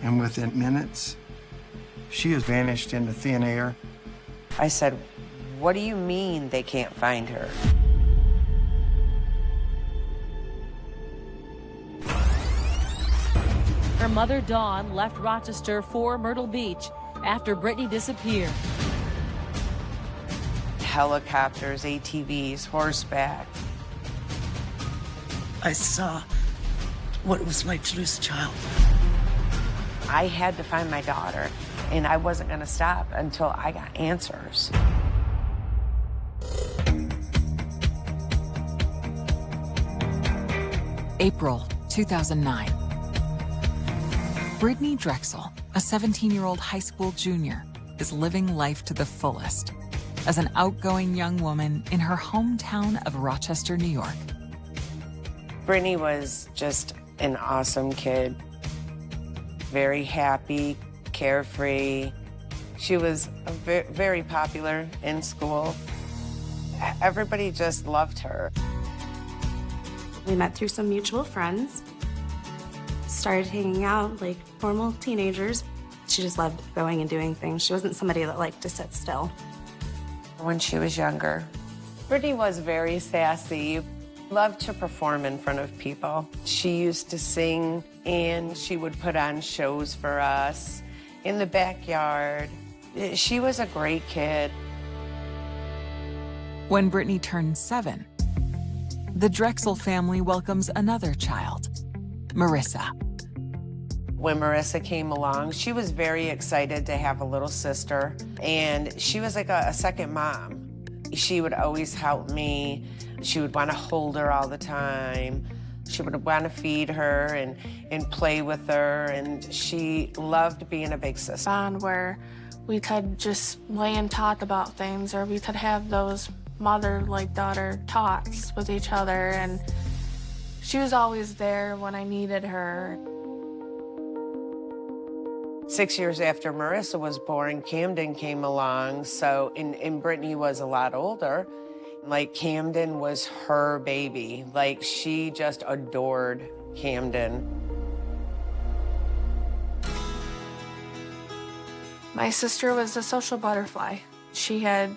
and within minutes, she has vanished into thin air. I said, "What do you mean they can't find her?" Her mother, Dawn, left Rochester for Myrtle Beach after Brittany disappeared. Helicopters, ATVs, horseback. I saw what it was like to lose a child. I had to find my daughter, and I wasn't going to stop until I got answers. April 2009. Brittany Drexel, a 17-year-old high school junior, is living life to the fullest as an outgoing young woman in her hometown of Rochester, New York. Brittany was just an awesome kid. Very happy, carefree. She was very popular in school. Everybody just loved her. We met through some mutual friends. Started hanging out like normal teenagers. She just loved going and doing things. She wasn't somebody that liked to sit still. When she was younger, Brittany was very sassy, loved to perform in front of people. She used to sing, and she would put on shows for us in the backyard. She was a great kid. When Brittany turned 7, the Drexel family welcomes another child, Marissa. When Marissa came along, she was very excited to have a little sister, and she was like a second mom. She would always help me. She would want to hold her all the time. She would want to feed her and play with her, and she loved being a big sister. Bond where we could just lay and talk about things, or we could have those mother-like-daughter talks with each other, and she was always there when I needed her. 6 years after Marissa was born, Camden came along, and Brittany was a lot older. Like, Camden was her baby. Like, she just adored Camden. My sister was a social butterfly. She had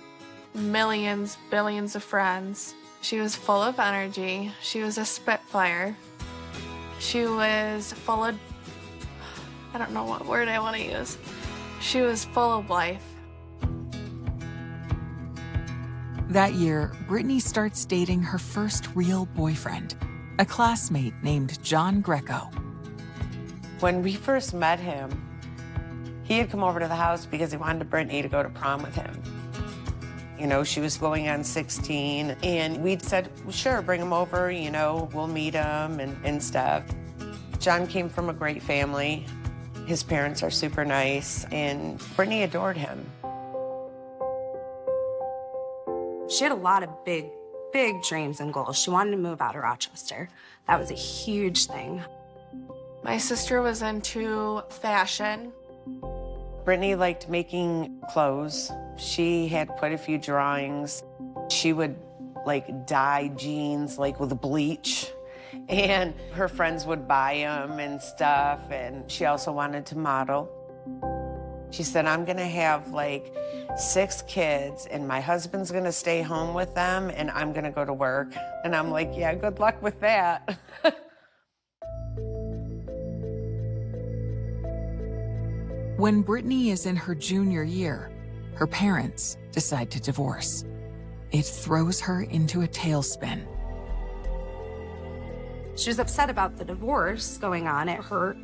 millions, billions of friends. She was full of energy. She was a spitfire. She was full of, I don't know what word I want to use. She was full of life. That year, Brittany starts dating her first real boyfriend, a classmate named John Greco. When we first met him, he had come over to the house because he wanted Brittany to go to prom with him. You know, she was going on 16, and we said, sure, bring him over, you know, we'll meet him and stuff. John came from a great family. His parents are super nice, and Brittany adored him. She had a lot of big dreams and goals. She wanted to move out of Rochester. That was a huge thing. My sister was into fashion. Brittany liked making clothes. She had quite a few drawings. She would like dye jeans like with bleach, and her friends would buy them and stuff, and she also wanted to model. She said, I'm gonna have like 6 kids, and my husband's gonna stay home with them, and I'm gonna go to work. And I'm like, yeah, good luck with that. When Brittany is in her junior year, her parents decide to divorce. It throws her into a tailspin. She was upset about the divorce going on. It hurt,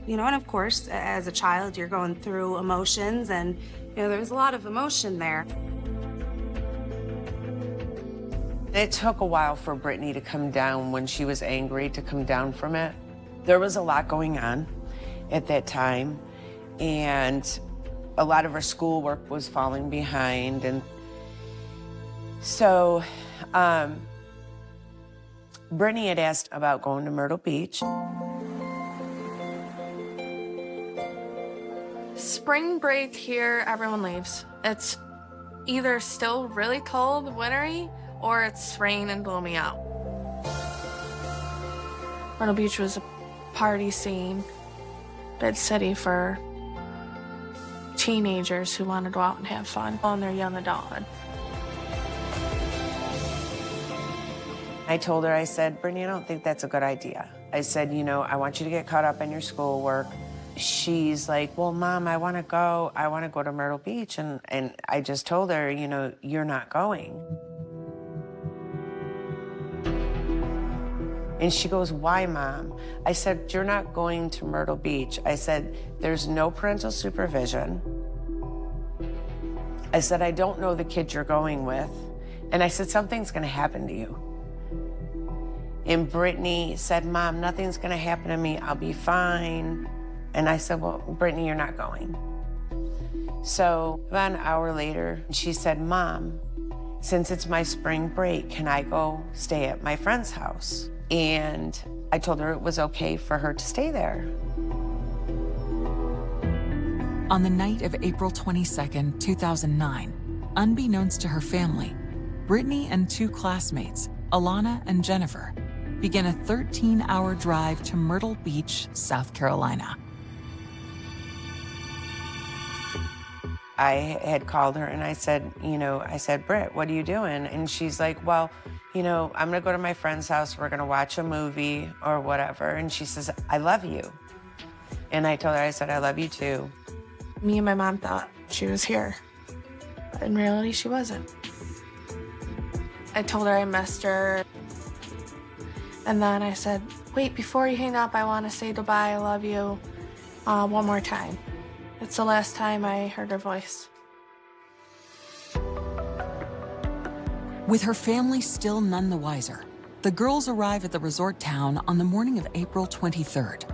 you know, and of course, as a child, you're going through emotions, and, you know, there was a lot of emotion there. It took a while for Brittany to come down when she was angry, to come down from it. There was a lot going on at that time, and a lot of her schoolwork was falling behind. And so Brittany had asked about going to Myrtle Beach. Spring break here, everyone leaves. It's either still really cold, wintry, or it's rain and gloomy out. Myrtle Beach was a party scene. big city for teenagers who want to go out and have fun on their young adulthood. I told her, I said, Brittany, I don't think that's a good idea. I said, you know, I want you to get caught up in your schoolwork. She's like, well, Mom, I want to go to Myrtle Beach. And I just told her, you know, you're not going. And she goes, why, Mom? I said, you're not going to Myrtle Beach. I said, there's no parental supervision. I said, I don't know the kid you're going with. And I said, something's going to happen to you. And Brittany said, Mom, nothing's going to happen to me. I'll be fine. And I said, well, Brittany, you're not going. So about an hour later, she said, Mom, since it's my spring break, can I go stay at my friend's house? And I told her it was okay for her to stay there. On the night of April 22nd, 2009, unbeknownst to her family, Brittany and two classmates, Alana and Jennifer, began a 13-hour drive to Myrtle Beach, South Carolina. I had called her and I said, Britt, what are you doing? And she's like, well, you know, I'm gonna go to my friend's house. We're gonna watch a movie or whatever. And she says, I love you. And I told her, I said, I love you too. Me and my mom thought she was here. But in reality, she wasn't. I told her I missed her. And then I said, wait, before you hang up, I want to say goodbye, I love you, one more time. It's the last time I heard her voice. With her family still none the wiser, the girls arrive at the resort town on the morning of April 23rd.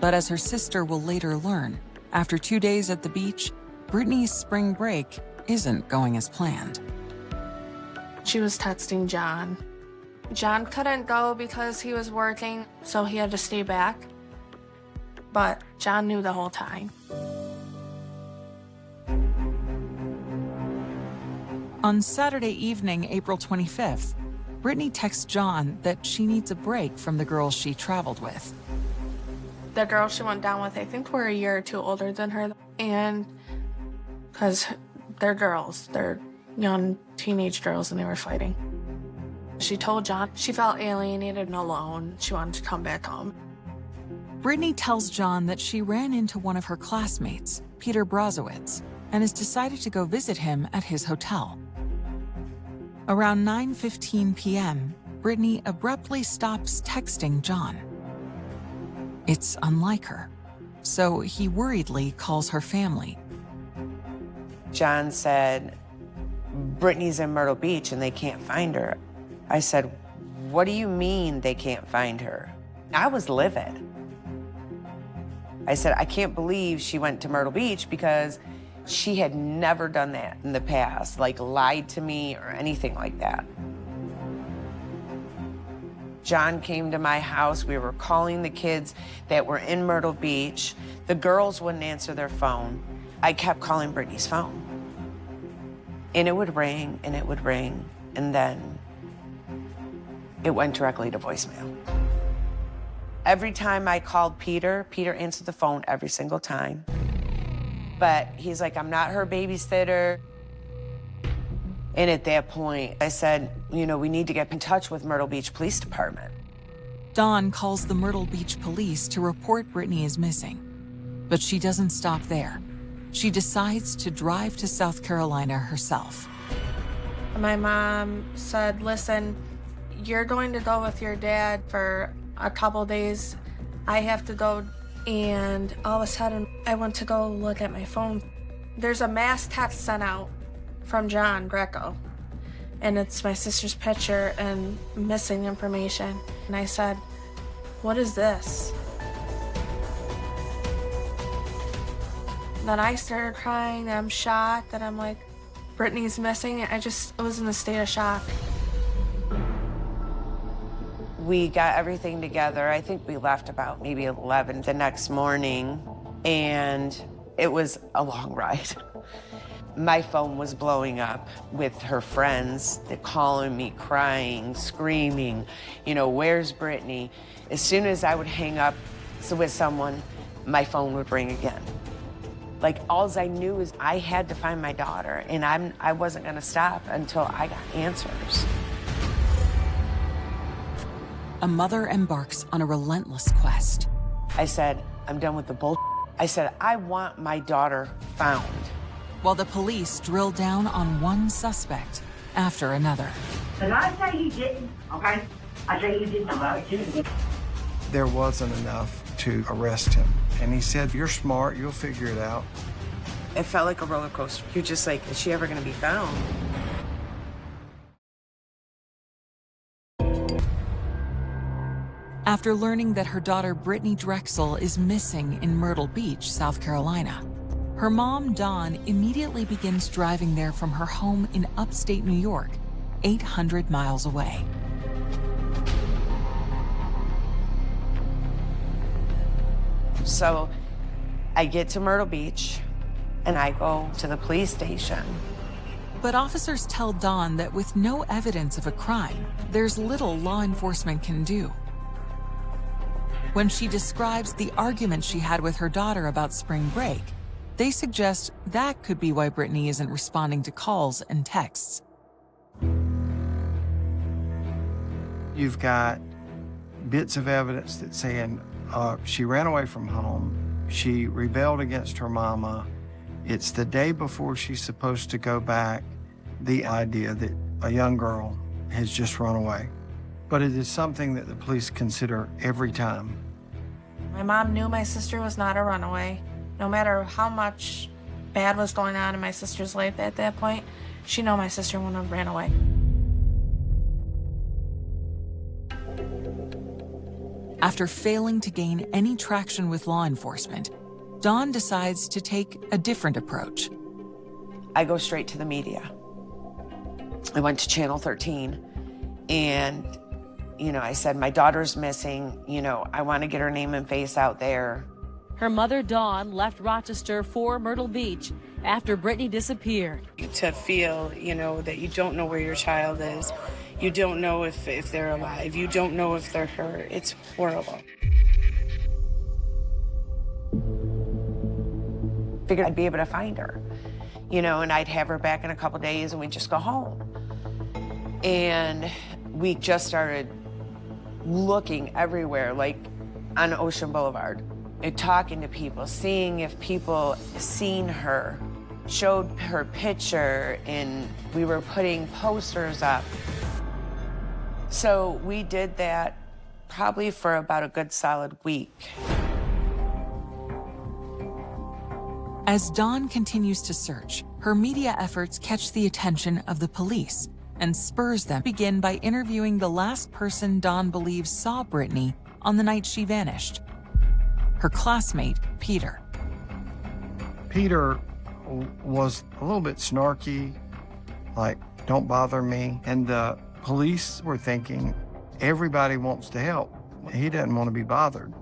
But as her sister will later learn, after 2 days at the beach, Brittany's spring break isn't going as planned. She was texting John. John couldn't go because he was working, so he had to stay back. But John knew the whole time. On Saturday evening, April 25th, Brittany texts John that she needs a break from the girls she traveled with. The girls she went down with, I think, were a year or two older than her. And because they're girls, they're young teenage girls, and they were fighting. She told John she felt alienated and alone. She wanted to come back home. Brittany tells John that she ran into one of her classmates, Peter Brazowitz, and has decided to go visit him at his hotel. Around 9:15 p.m., Brittany abruptly stops texting John. It's unlike her, so he worriedly calls her family. John said, Brittany's in Myrtle Beach and they can't find her. I said, what do you mean they can't find her? I was livid. I said, I can't believe she went to Myrtle Beach because she had never done that in the past, like lied to me or anything like that. John came to my house. We were calling the kids that were in Myrtle Beach. The girls wouldn't answer their phone. I kept calling Brittany's phone. And it would ring, and it would ring, and then it went directly to voicemail. Every time I called Peter, Peter answered the phone every single time. But he's like, I'm not her babysitter. And at that point, I said, you know, we need to get in touch with Myrtle Beach Police Department. Dawn calls the Myrtle Beach police to report Brittany is missing. But she doesn't stop there. She decides to drive to South Carolina herself. My mom said, listen, you're going to go with your dad for a couple days. I have to go. And all of a sudden, I went to go look at my phone. There's a mass text sent out from John Greco. And it's my sister's picture and missing information. And I said, what is this? Then I started crying. I'm shocked that I'm like, Brittany's missing. I was in a state of shock. We got everything together. I think we left about maybe 11 the next morning, and it was a long ride. My phone was blowing up with her friends. They're calling me, crying, screaming, you know, where's Brittany? As soon as I would hang up with someone, my phone would ring again. Like, all I knew is I had to find my daughter, and I wasn't gonna stop until I got answers. A mother embarks on a relentless quest. I said, I'm done with the bullshit. I said, I want my daughter found. While the police drill down on one suspect after another. But I say you didn't, okay? I say you didn't about it. There wasn't enough to arrest him. And he said, you're smart, you'll figure it out. It felt like a roller coaster. You're just like, is she ever gonna be found? After learning that her daughter Brittany Drexel is missing in Myrtle Beach, South Carolina, her mom, Dawn, immediately begins driving there from her home in upstate New York, 800 miles away. So I get to Myrtle Beach and I go to the police station. But officers tell Dawn that with no evidence of a crime, there's little law enforcement can do. When she describes the argument she had with her daughter about spring break, they suggest that could be why Brittany isn't responding to calls and texts. You've got bits of evidence that's saying she ran away from home, she rebelled against her mama, it's the day before she's supposed to go back, the idea that a young girl has just run away. But it is something that the police consider every time. My mom knew my sister was not a runaway. No matter how much bad was going on in my sister's life at that point, she knew my sister wouldn't have ran away. After failing to gain any traction with law enforcement, Dawn decides to take a different approach. I go straight to the media. I went to Channel 13 and, I said, my daughter's missing. I want to get her name and face out there. Her mother, Dawn, left Rochester for Myrtle Beach after Brittany disappeared. To feel, that you don't know where your child is. You don't know if they're alive. You don't know if they're hurt. It's horrible. Figured I'd be able to find her, and I'd have her back in a couple days and we'd just go home. And we just started looking everywhere, like on Ocean Boulevard, and talking to people, seeing if people seen her, showed her picture, and we were putting posters up. So we did that probably for about a good solid week. As Dawn continues to search, her media efforts catch the attention of the police and spurs them to begin by interviewing the last person Dawn believes saw Brittany on the night she vanished, her classmate, Peter. Peter was a little bit snarky, like, don't bother me. And the police were thinking, everybody wants to help. He doesn't want to be bothered.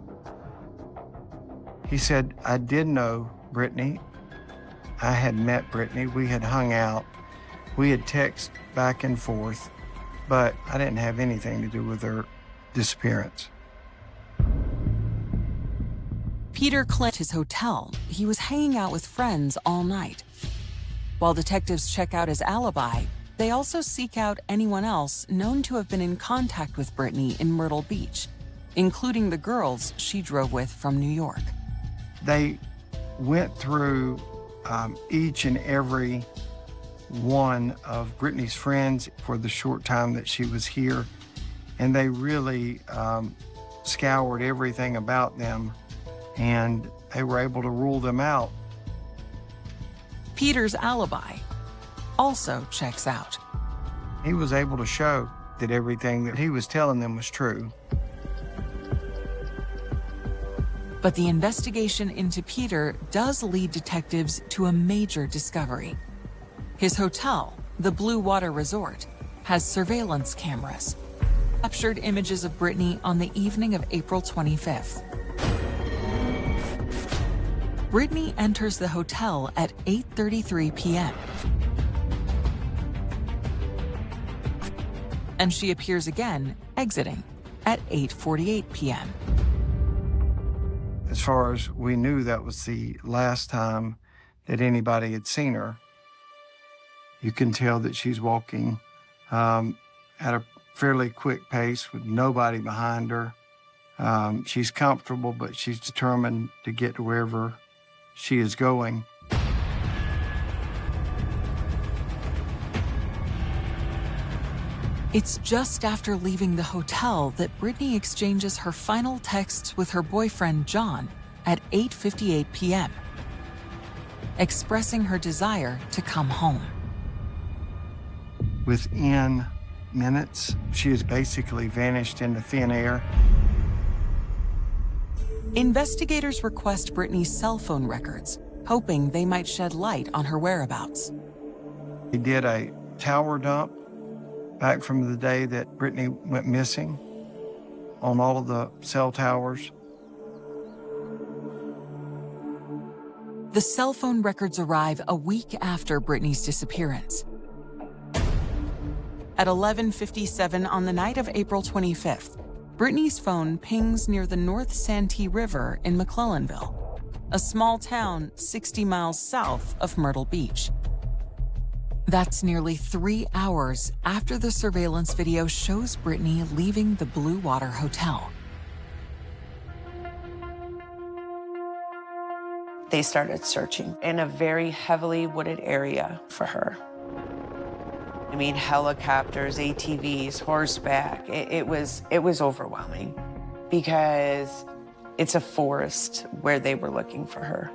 He said, I did know Brittany. I had met Brittany. We had hung out. We had texted back and forth, but I didn't have anything to do with her disappearance. Peter claimed his hotel. He was hanging out with friends all night. While detectives check out his alibi, they also seek out anyone else known to have been in contact with Brittany in Myrtle Beach, including the girls she drove with from New York. They went through each and every one of Brittany's friends for the short time that she was here, and they really scoured everything about them, and they were able to rule them out. Peter's alibi also checks out. He was able to show that everything that he was telling them was true. But the investigation into Peter does lead detectives to a major discovery. His hotel, the Blue Water Resort, has surveillance cameras. Captured images of Brittany on the evening of April 25th. Brittany enters the hotel at 8:33 p.m. And she appears again, exiting, at 8:48 p.m. far as we knew, that was the last time that anybody had seen her. You can tell that she's walking at a fairly quick pace with nobody behind her. She's comfortable, but she's determined to get to wherever she is going. It's just after leaving the hotel that Brittany exchanges her final texts with her boyfriend, John, at 8:58 p.m., expressing her desire to come home. Within minutes, she has basically vanished into thin air. Investigators request Brittany's cell phone records, hoping they might shed light on her whereabouts. He did a tower dump back from the day that Brittany went missing on all of the cell towers. The cell phone records arrive a week after Brittany's disappearance. At 11:57 on the night of April 25th, Brittany's phone pings near the North Santee River in McClellanville, a small town 60 miles south of Myrtle Beach. That's nearly 3 hours after the surveillance video shows Brittany leaving the Blue Water Hotel. They started searching in a very heavily wooded area for her. I mean, helicopters, ATVs, horseback. It was overwhelming because it's a forest where they were looking for her.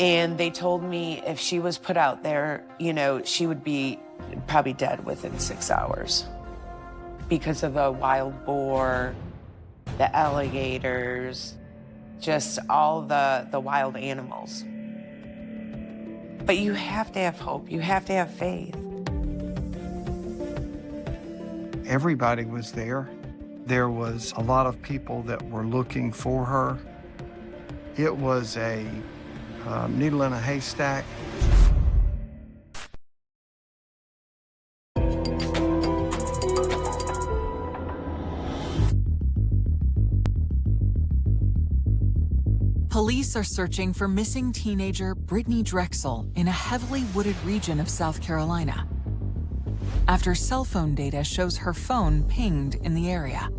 And they told me if she was put out there, you know, she would be probably dead within 6 hours because of the wild boar, the alligators, just all the wild animals. But you have to have hope. You have to have faith. Everybody was there. There was a lot of people that were looking for her. It was a needle in a haystack. Police are searching for missing teenager Brittany Drexel in a heavily wooded region of South Carolina, after cell phone data shows her phone pinged in the area.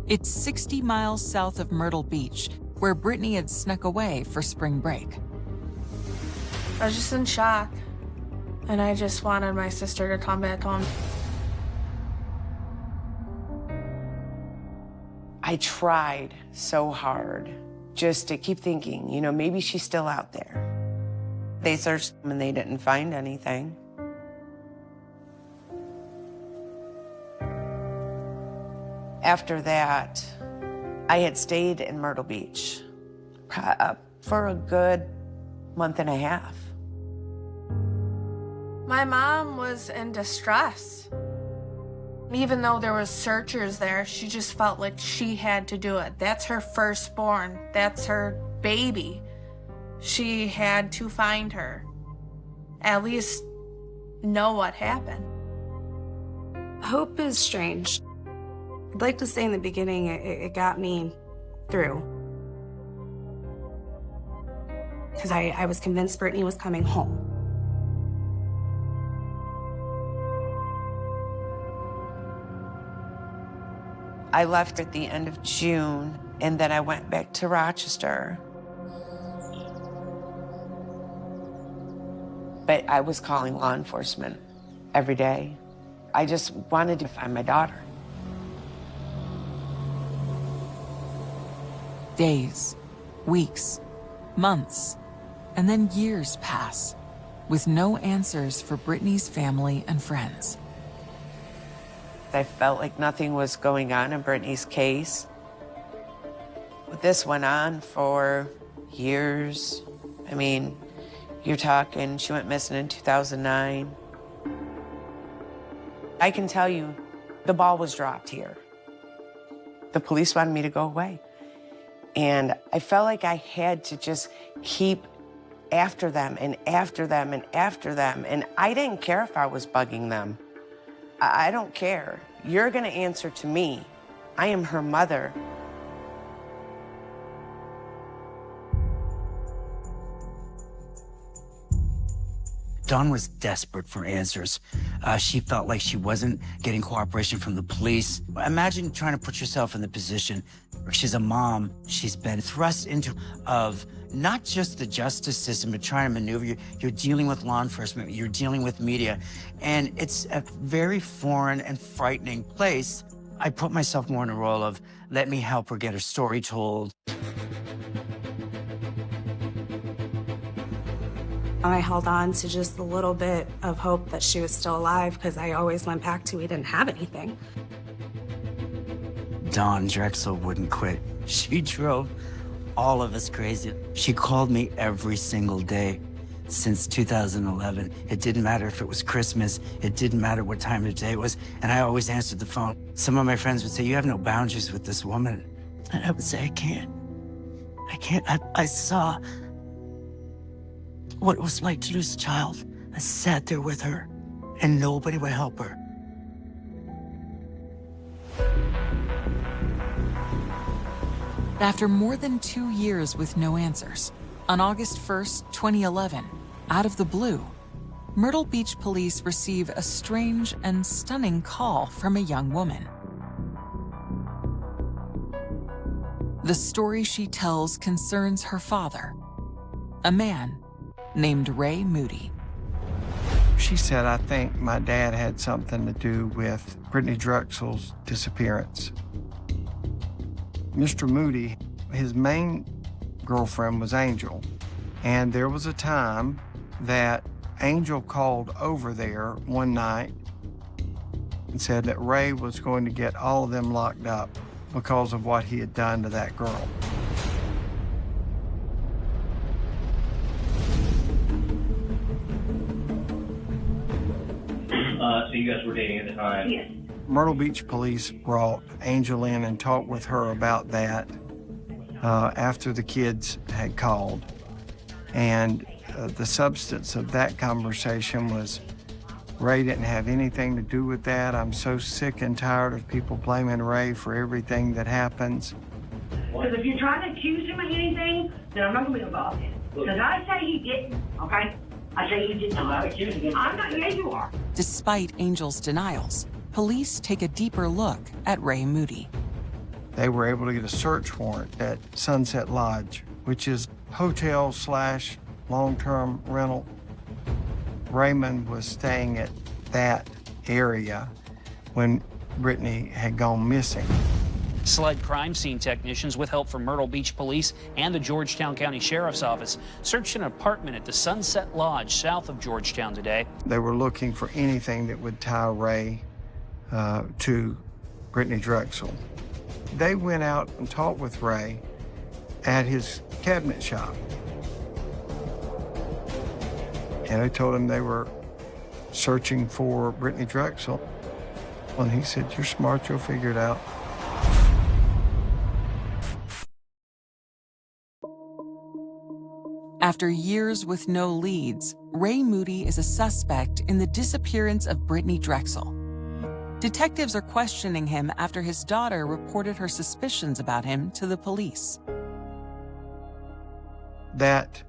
It's 60 miles south of Myrtle Beach, where Brittany had snuck away for spring break. I was just in shock, and I just wanted my sister to come back home. I tried so hard just to keep thinking, you know, maybe she's still out there. They searched them and they didn't find anything. After that, I had stayed in Myrtle Beach for a good month and a half. My mom was in distress. Even though there was searchers there, she just felt like she had to do it. That's her firstborn. That's her baby. She had to find her. At least know what happened. Hope is strange. I'd like to say in the beginning, it got me through. Because I was convinced Brittany was coming home. I left at the end of June, and then I went back to Rochester. But I was calling law enforcement every day. I just wanted to find my daughter. Days, weeks, months, and then years pass with no answers for Brittany's family and friends. I felt like nothing was going on in Brittany's case. But this went on for years. I mean, you're talking, she went missing in 2009. I can tell you, the ball was dropped here. The police wanted me to go away. And I felt like I had to just keep after them and after them and after them. And I didn't care if I was bugging them. I don't care. You're gonna answer to me. I am her mother. Dawn was desperate for answers. She felt like she wasn't getting cooperation from the police. Imagine trying to put yourself in the position where she's a mom. She's been thrust into of not just the justice system, but trying to maneuver. You're dealing with law enforcement. You're dealing with media. And it's a very foreign and frightening place. I put myself more in a role of, let me help her get her story told. I held on to just a little bit of hope that she was still alive because I always went back to we didn't have anything. Dawn Drexel wouldn't quit. She drove all of us crazy. She called me every single day since 2011. It didn't matter if it was Christmas. It didn't matter what time of day it was. And I always answered the phone. Some of my friends would say, you have no boundaries with this woman. And I would say, I can't. I saw what it was like to lose a child. I sat there with her, and nobody would help her. After more than 2 years with no answers, on August 1st, 2011, out of the blue, Myrtle Beach police receive a strange and stunning call from a young woman. The story she tells concerns her father, a man named Ray Moody. She said, I think my dad had something to do with Brittany Drexel's disappearance. Mr. Moody, his main girlfriend was Angel, and there was a time that Angel called over there one night and said that Ray was going to get all of them locked up because of what he had done to that girl. So you guys were dating at the time? Yes. Myrtle Beach police brought Angel in and talked with her about that after the kids had called. And the substance of that conversation was, Ray didn't have anything to do with that. I'm so sick and tired of people blaming Ray for everything that happens. Because if you're trying to accuse him of anything, then I'm not going to be involved in it. Because I say he didn't, okay? I say he did not. I'm not accusing him. I'm not, yeah, you are. Despite Angel's denials, police take a deeper look at Ray Moody. They were able to get a search warrant at Sunset Lodge, which is hotel / long-term rental. Raymond was staying at that area when Brittany had gone missing. SLED crime scene technicians, with help from Myrtle Beach Police and the Georgetown County Sheriff's Office, searched an apartment at the Sunset Lodge south of Georgetown today. They were looking for anything that would tie Ray to Brittany Drexel. They went out and talked with Ray at his cabinet shop. And they told him they were searching for Brittany Drexel. And he said, you're smart, you'll figure it out. After years with no leads, Ray Moody is a suspect in the disappearance of Brittany Drexel. Detectives are questioning him after his daughter reported her suspicions about him to the police. That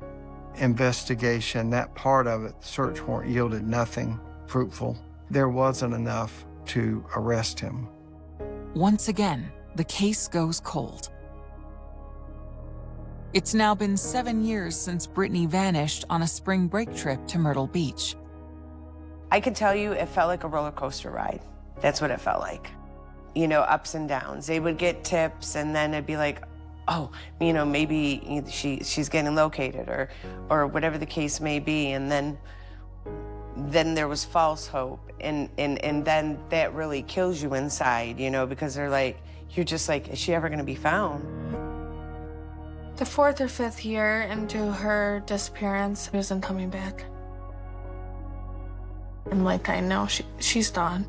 investigation, that part of it, the search warrant, yielded nothing fruitful. There wasn't enough to arrest him. Once again, the case goes cold. It's now been 7 years since Brittany vanished on a spring break trip to Myrtle Beach. I can tell you it felt like a roller coaster ride. That's what it felt like. You know, ups and downs. They would get tips and then it'd be like, oh, you know, maybe she's getting located or whatever the case may be. And then there was false hope. And then that really kills you inside, you know, because they're like, you're just like, is she ever gonna be found? The 4th or 5th year into her disappearance, she wasn't coming back. I'm like, I know, she's gone.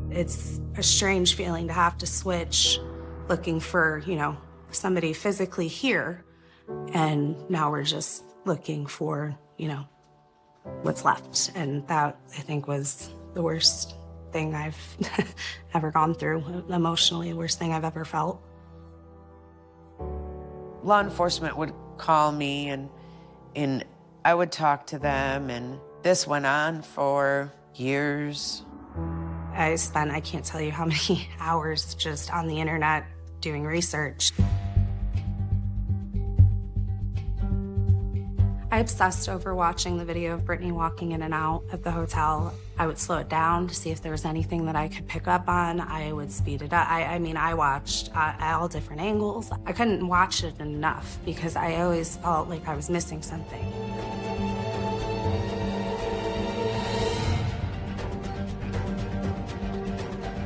It's a strange feeling to have to switch, looking for, you know, somebody physically here, and now we're just looking for, you know, what's left. And that, I think, was the worst thing I've ever gone through, emotionally, the worst thing I've ever felt. Law enforcement would call me and I would talk to them, and this went on for years. I spent, I can't tell you how many hours just on the internet doing research. I obsessed over watching the video of Brittany walking in and out of the hotel. I would slow it down to see if there was anything that I could pick up on. I would speed it up. I mean, I watched at all different angles. I couldn't watch it enough because I always felt like I was missing something.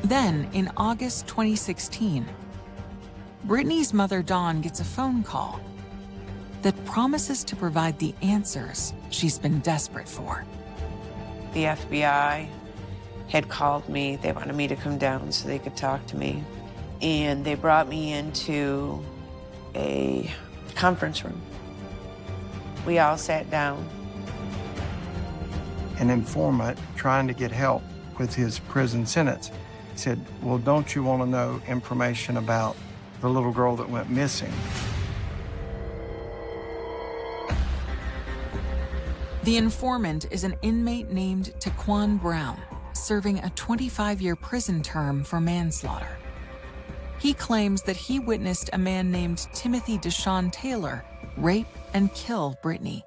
Then, in August 2016, Brittany's mother, Dawn, gets a phone call that promises to provide the answers she's been desperate for. The FBI had called me. They wanted me to come down so they could talk to me. And they brought me into a conference room. We all sat down. An informant trying to get help with his prison sentence said, well, don't you want to know information about the little girl that went missing? The informant is an inmate named Taquan Brown, serving a 25-year prison term for manslaughter. He claims that he witnessed a man named Timothy Deshaun Taylor rape and kill Brittany.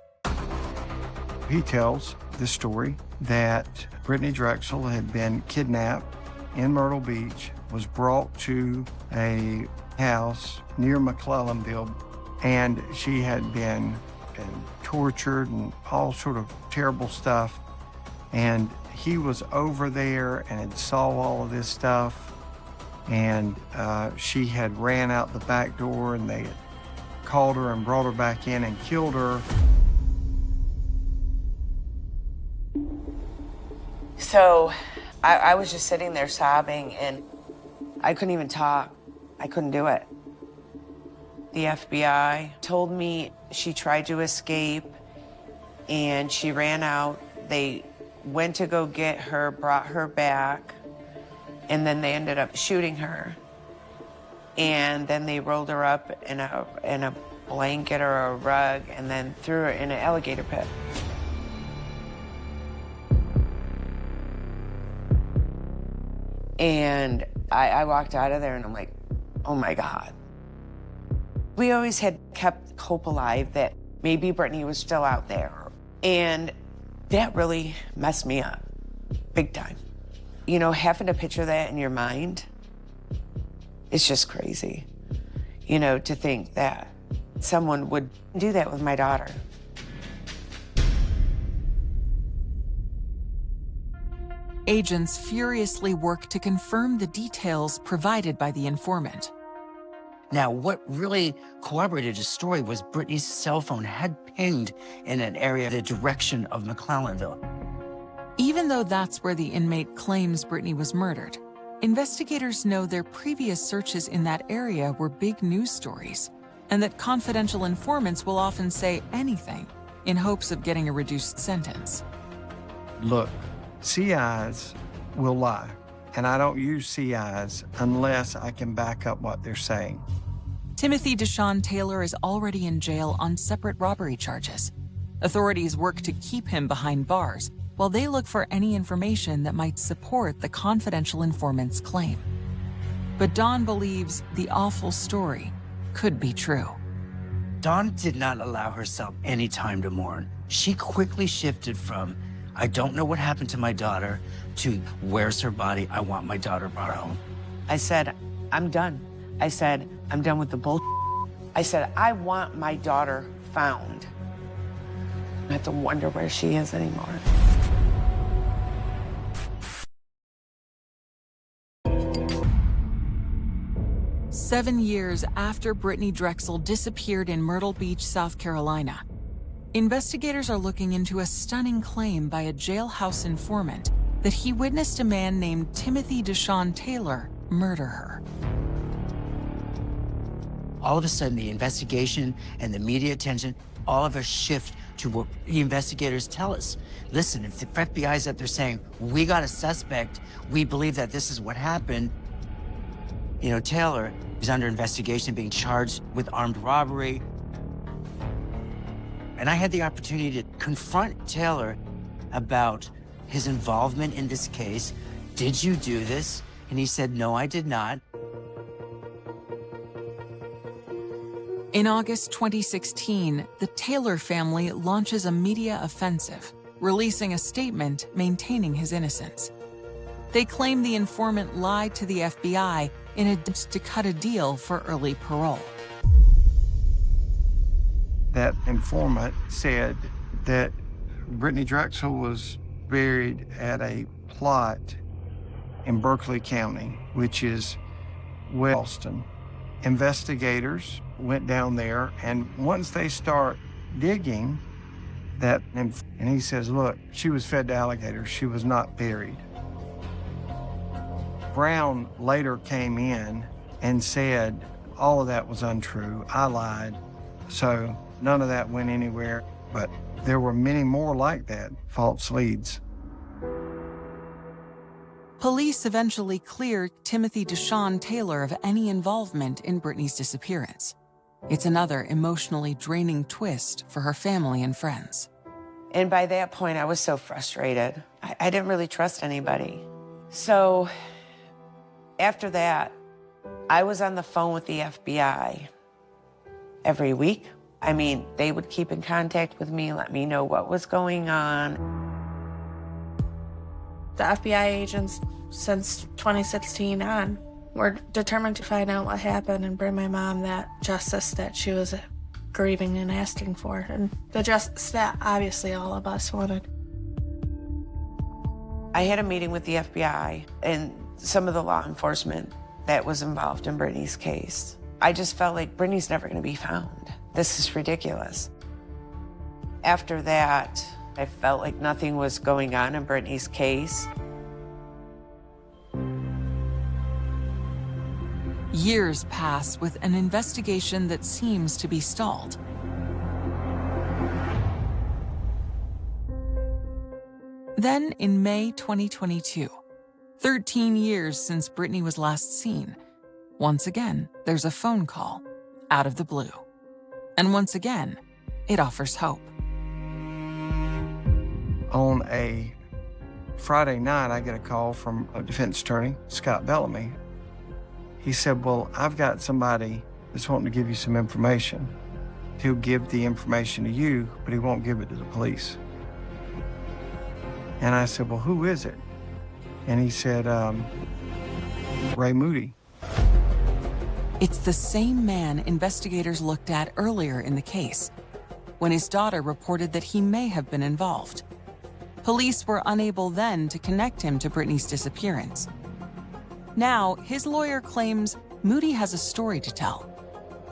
He tells the story that Brittany Drexel had been kidnapped in Myrtle Beach, was brought to a house near McClellanville, and she had been tortured and all sort of terrible stuff. And he was over there and had saw all of this stuff, and she had ran out the back door, and they had called her and brought her back in and killed her. So I was just sitting there sobbing, and I couldn't even talk. I couldn't do it. The FBI told me she tried to escape, and she ran out. They went to go get her, brought her back, and then they ended up shooting her. And then they rolled her up in a blanket or a rug, and then threw her in an alligator pit. And I walked out of there, and I'm like, oh my God. We always had kept hope alive that maybe Brittany was still out there. And that really messed me up, big time. You know, having to picture that in your mind, it's just crazy. You know, to think that someone would do that with my daughter. Agents furiously work to confirm the details provided by the informant. Now, what really corroborated his story was Brittany's cell phone had pinged in an area in the direction of McClellanville. Even though that's where the inmate claims Brittany was murdered, investigators know their previous searches in that area were big news stories, and that confidential informants will often say anything in hopes of getting a reduced sentence. Look, CIs will lie, and I don't use CIs unless I can back up what they're saying. Timothy Deshaun Taylor is already in jail on separate robbery charges. Authorities work to keep him behind bars while they look for any information that might support the confidential informant's claim. But Dawn believes the awful story could be true. Dawn did not allow herself any time to mourn. She quickly shifted from, I don't know what happened to my daughter, to where's her body? I want my daughter brought home. I said, I'm done. I said, I'm done with the bullshit. I said, I want my daughter found. I don't have to wonder where she is anymore. Seven years after Brittany Drexel disappeared in Myrtle Beach, South Carolina, investigators are looking into a stunning claim by a jailhouse informant that he witnessed a man named Timothy Deshaun Taylor murder her. All of a sudden, the investigation and the media attention, all of us shift to what the investigators tell us. Listen, if the FBI is up there saying, we got a suspect, we believe that this is what happened, you know, Taylor is under investigation, being charged with armed robbery. And I had the opportunity to confront Taylor about his involvement in this case. Did you do this? And he said, no, I did not. In August 2016, the Taylor family launches a media offensive, releasing a statement maintaining his innocence. They claim the informant lied to the FBI in attempts to cut a deal for early parole. That informant said that Brittany Drexel was buried at a plot in Berkeley County, which is West Austin. Investigators went down there, and once they start digging, and he says, look, she was fed to alligators, she was not buried. Brown later came in and said, all of that was untrue, I lied. So none of that went anywhere, but there were many more like that, false leads. Police eventually cleared Timothy Deshawn Taylor of any involvement in Brittany's disappearance. It's another emotionally draining twist for her family and friends. And by that point, I was so frustrated. I didn't really trust anybody. So after that, I was on the phone with the FBI every week. I mean, they would keep in contact with me, let me know what was going on. The FBI agents, since 2016 on, were determined to find out what happened and bring my mom that justice that she was grieving and asking for, and the justice that obviously all of us wanted. I had a meeting with the FBI and some of the law enforcement that was involved in Brittany's case. I just felt like Brittany's never going to be found. This is ridiculous. After that, I felt like nothing was going on in Brittany's case. Years pass with an investigation that seems to be stalled. Then, in May 2022, 13 years since Brittany was last seen, once again, there's a phone call out of the blue. And once again, it offers hope. On a Friday night, I get a call from a defense attorney, Scott Bellamy. He said, well, I've got somebody that's wanting to give you some information. He'll give the information to you, but he won't give it to the police. And I said, well, who is it? And he said, Ray Moody. It's the same man investigators looked at earlier in the case, when his daughter reported that he may have been involved. Police were unable then to connect him to Brittany's disappearance. Now, his lawyer claims Moody has a story to tell,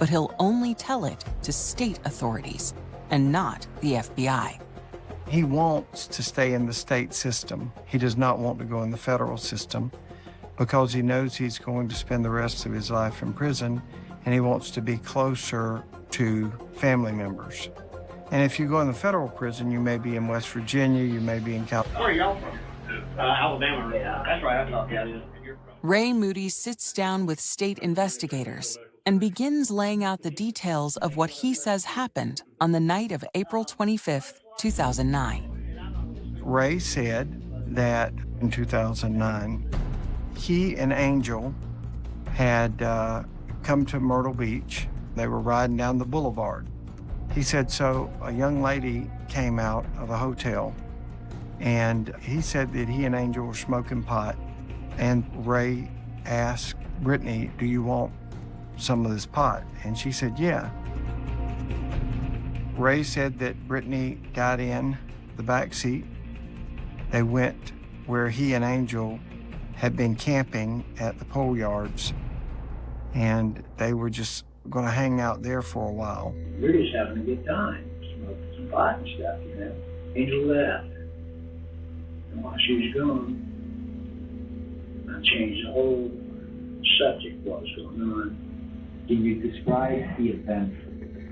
but he'll only tell it to state authorities and not the FBI. He wants to stay in the state system. He does not want to go in the federal system because he knows he's going to spend the rest of his life in prison, and he wants to be closer to family members. And if you go in the federal prison, you may be in West Virginia, you may be in California. Where are y'all from? Alabama. Yeah, that's right. I thought, yeah. Ray Moody sits down with state investigators and begins laying out the details of what he says happened on the night of April 25th, 2009. Ray said that in 2009, he and Angel had come to Myrtle Beach. They were riding down the boulevard. He said, so a young lady came out of a hotel, and he said that he and Angel were smoking pot, and Ray asked Brittany, do you want some of this pot? And she said, yeah. Ray said that Brittany got in the back seat. They went where he and Angel had been camping at the pole yards, and they were just going to hang out there for a while. We're just having a good time, smoking some pot and stuff, you know. Angel left. And while she was gone, I changed the whole subject, what was going on. Can you describe the events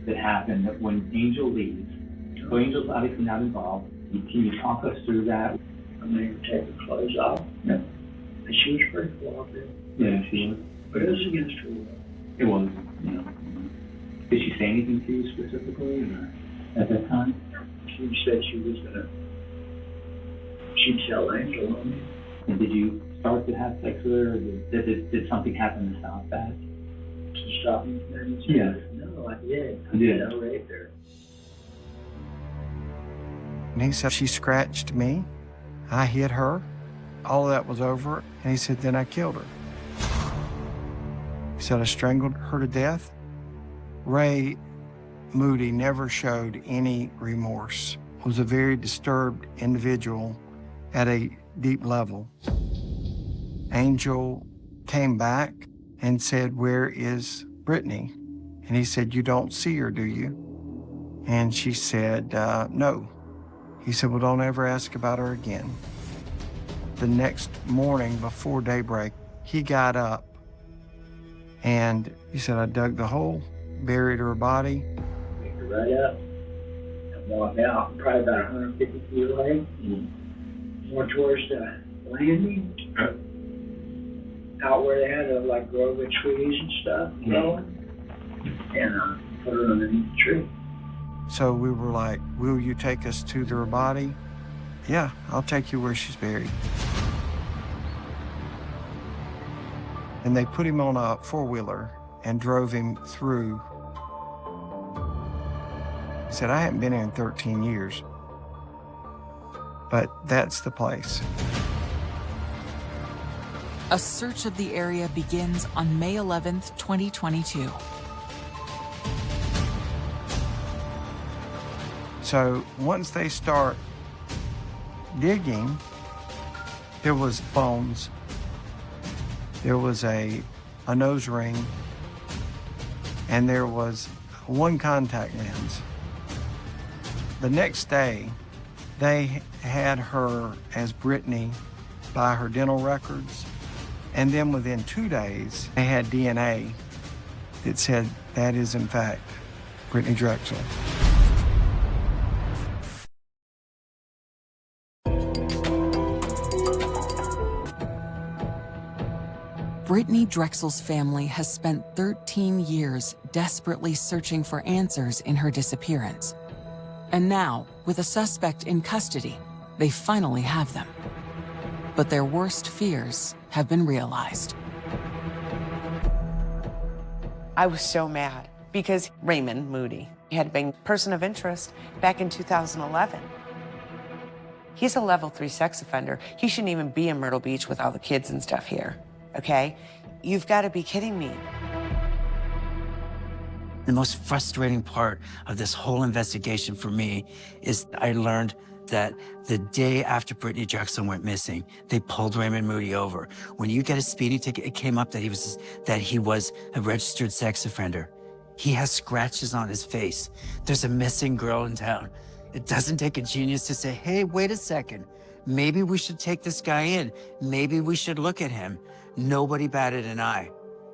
that happened when Angel leaves? So Angel's obviously not involved. Can you talk us through that? I made her take her clothes off. Yeah. And she was pretty cooperative. Yeah, she was. But it was against her will. It was, you know. Did she say anything to you specifically? Or? at that time? She said she'd tell Angel on me. And did you start to have sex with her, or did something happen to stop that? To stop me? Yes. No, I did. You did? I raped her. And he said, she scratched me, I hit her, all of that was over, and he said, then I killed her. He said, I strangled her to death. Ray Moody never showed any remorse. Was a very disturbed individual at a deep level. Angel came back and said, where is Brittany? And he said, you don't see her, do you? And she said, no. He said, well, don't ever ask about her again. The next morning before daybreak, he got up and he said, I dug the hole, buried her body. Picked her right up and walked out, probably about 150 feet away, more towards the landing, out where they had a like grove of trees and stuff growing, and put her underneath the tree. So we were like, will you take us to her body? Yeah, I'll take you where she's buried. And they put him on a four-wheeler and drove him through. He said, I haven't been here in 13 years, but that's the place. A search of the area begins on May 11th, 2022. So once they start digging, there was bones. There was a nose ring, and there was one contact lens. The next day, they had her as Brittany by her dental records, and then within 2 days, they had DNA that said that is in fact Brittany Drexel. Brittany Drexel's family has spent 13 years desperately searching for answers in her disappearance. And now, with a suspect in custody, they finally have them. But their worst fears have been realized. I was so mad because Raymond Moody had been person of interest back in 2011. He's a level 3 sex offender. He shouldn't even be in Myrtle Beach with all the kids and stuff here. Okay? You've got to be kidding me. The most frustrating part of this whole investigation for me is I learned that the day after Brittany Drexel went missing, they pulled Raymond Moody over. When you get a speeding ticket, it came up that he was a registered sex offender. He has scratches on his face. There's a missing girl in town. It doesn't take a genius to say, hey, wait a second. Maybe we should take this guy in. Maybe we should look at him. Nobody batted an eye.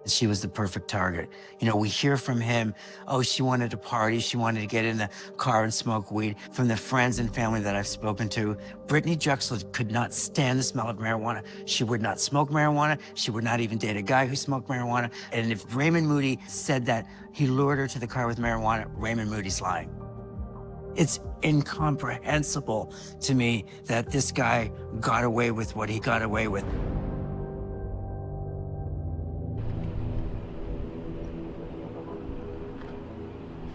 She was the perfect target. You know, we hear from him, oh, she wanted to party. She wanted to get in the car and smoke weed. From the friends and family that I've spoken to, Brittany Drexel could not stand the smell of marijuana. She would not smoke marijuana. She would not even date a guy who smoked marijuana. And if Raymond Moody said that he lured her to the car with marijuana, Raymond Moody's lying. It's incomprehensible to me that this guy got away with what he got away with.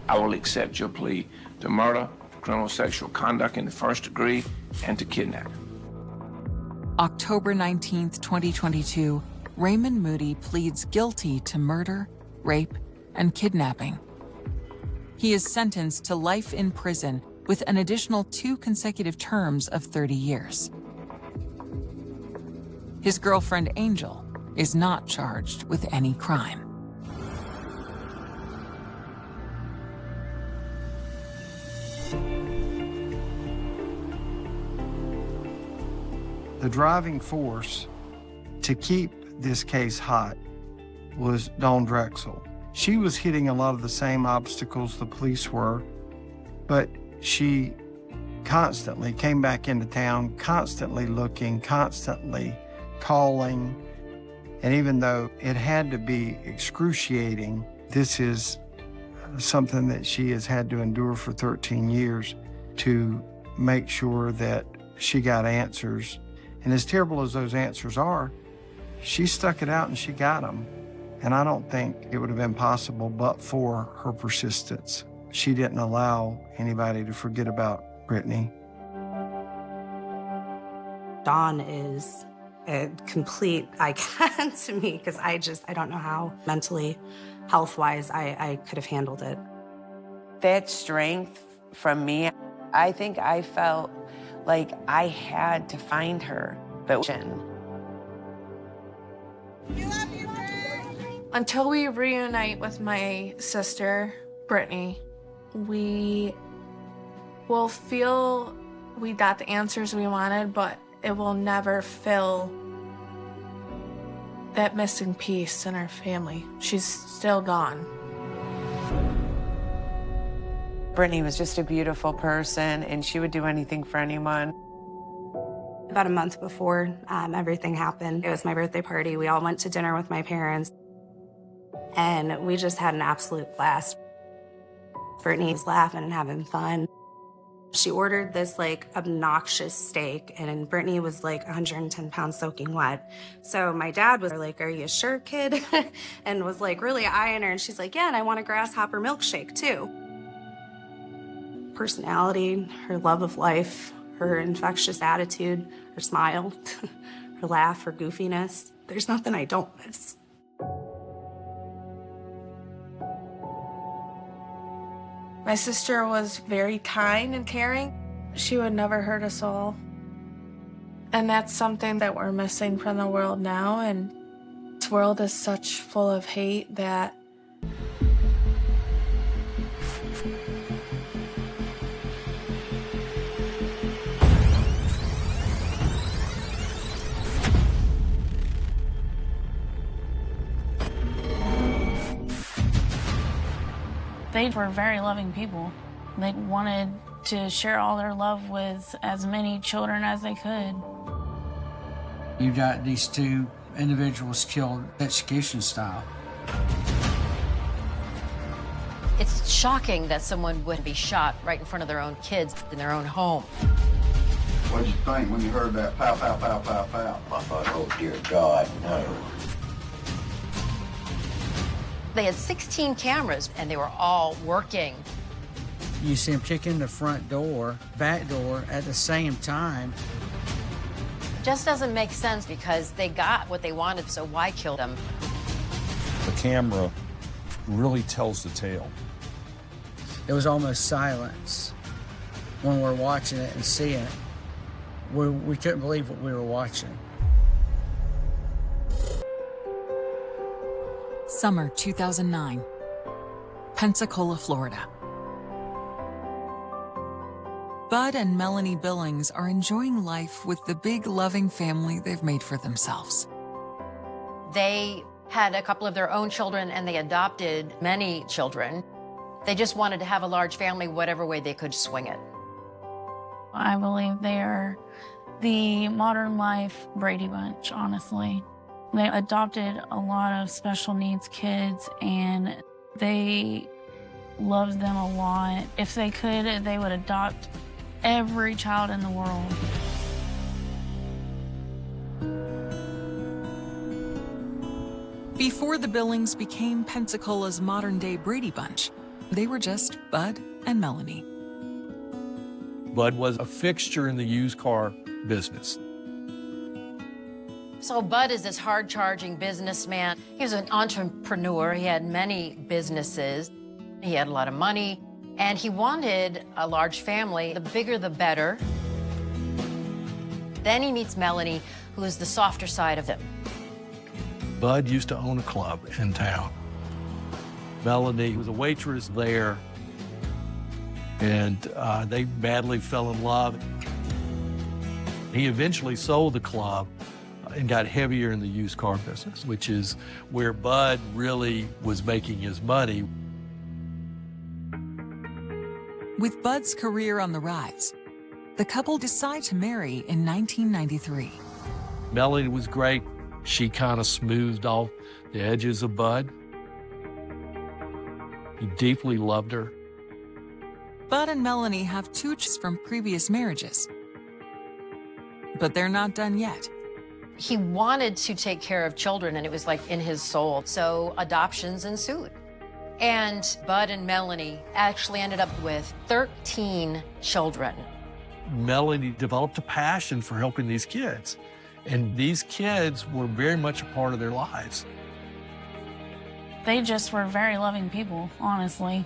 I will accept your plea to murder, criminal sexual conduct in the first degree, and to kidnapping. October 19th, 2022, Raymond Moody pleads guilty to murder, rape, and kidnapping. He is sentenced to life in prison with an additional 2 consecutive terms of 30 years. His girlfriend, Angel, is not charged with any crime. The driving force to keep this case hot was Dawn Drexel. She was hitting a lot of the same obstacles the police were, but she constantly came back into town, constantly looking, constantly calling. And even though it had to be excruciating, this is something that she has had to endure for 13 years, to make sure that she got answers. And as terrible as those answers are, she stuck it out and she got them. And I don't think it would have been possible but for her persistence. She didn't allow anybody to forget about Brittany. Dawn is a complete icon to me because I don't know how mentally, health-wise, I could have handled it. That strength from me, I think I felt like I had to find her. But until we reunite with my sister, Brittany, we will feel we got the answers we wanted, but it will never fill that missing piece in our family. She's still gone. Brittany was just a beautiful person, and she would do anything for anyone. About a month before everything happened, it was my birthday party. We all went to dinner with my parents, and we just had an absolute blast. Brittany was laughing and having fun. She ordered this obnoxious steak, and Brittany was 110 pounds soaking wet. So my dad was like, "Are you sure, kid?" and was really eyeing her, and she's like, "Yeah, and I want a grasshopper milkshake too." Personality, her love of life, her infectious attitude, her smile, her laugh, her goofiness. There's nothing I don't miss. My sister was very kind and caring. She would never hurt us all. And that's something that we're missing from the world now. And this world is such full of hate that they were very loving people. They wanted to share all their love with as many children as they could. You got these two individuals killed execution style. It's shocking that someone would be shot right in front of their own kids in their own home. What did you think when you heard that pow, pow, pow, pow, pow? I thought, oh, dear God, no. They had 16 cameras, and they were all working. You see them kick in the front door, back door at the same time. Just doesn't make sense because they got what they wanted, so why kill them? The camera really tells the tale. It was almost silence when we're watching it and seeing it. We couldn't believe what we were watching. Summer 2009, Pensacola, Florida. Bud and Melanie Billings are enjoying life with the big, loving family they've made for themselves. They had a couple of their own children, and they adopted many children. They just wanted to have a large family, whatever way they could swing it. I believe they are the modern life Brady Bunch, honestly. They adopted a lot of special needs kids, and they loved them a lot. If they could, they would adopt every child in the world. Before the Billings became Pensacola's modern-day Brady Bunch, they were just Bud and Melanie. Bud was a fixture in the used car business. So Bud is this hard-charging businessman. He was an entrepreneur. He had many businesses. He had a lot of money, and he wanted a large family. The bigger, the better. Then he meets Melanie, who is the softer side of him. Bud used to own a club in town. Melanie was a waitress there, and they madly fell in love. He eventually sold the club and got heavier in the used car business, which is where Bud really was making his money. With Bud's career on the rise, the couple decide to marry in 1993. Melanie was great. She kind of smoothed off the edges of Bud. He deeply loved her. Bud and Melanie have 2 children from previous marriages. But they're not done yet. He wanted to take care of children, and it was like in his soul. So adoptions ensued. And Bud and Melanie actually ended up with 13 children. Melanie developed a passion for helping these kids. And these kids were very much a part of their lives. They just were very loving people, honestly.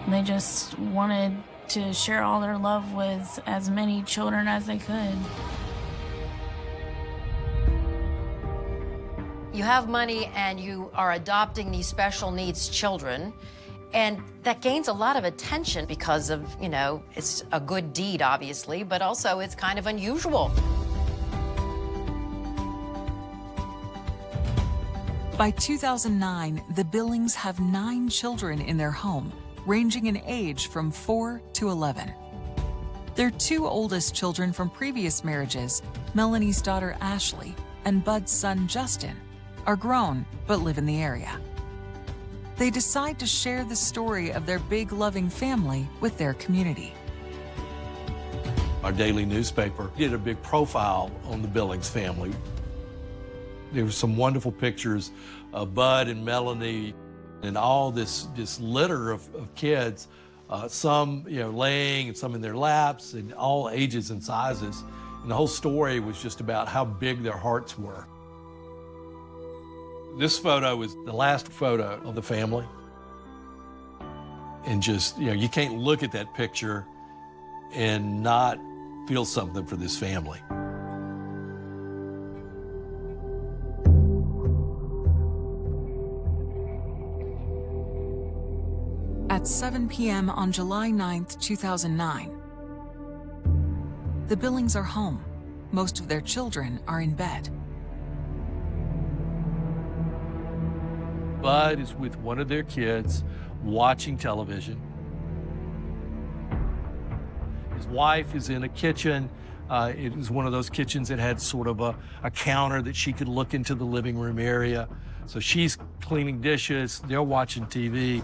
They just wanted to share all their love with as many children as they could. You have money and you are adopting these special needs children, and that gains a lot of attention because of, you know, it's a good deed, obviously, but also it's kind of unusual. By 2009, the Billings have 9 children in their home, ranging in age from 4 to 11. Their 2 oldest children from previous marriages, Melanie's daughter Ashley and Bud's son Justin, are grown but live in the area. They decide to share the story of their big, loving family with their community. Our daily newspaper did a big profile on the Billings family. There were some wonderful pictures of Bud and Melanie and all this litter of kids, some laying and some in their laps, and all ages and sizes. And the whole story was just about how big their hearts were. This photo was the last photo of the family. And just, you can't look at that picture and not feel something for this family. At 7 p.m. on July 9th, 2009, the Billings are home. Most of their children are in bed. Bud is with one of their kids watching television. His wife is in a kitchen. It was one of those kitchens that had sort of a counter that she could look into the living room area. So she's cleaning dishes, they're watching TV.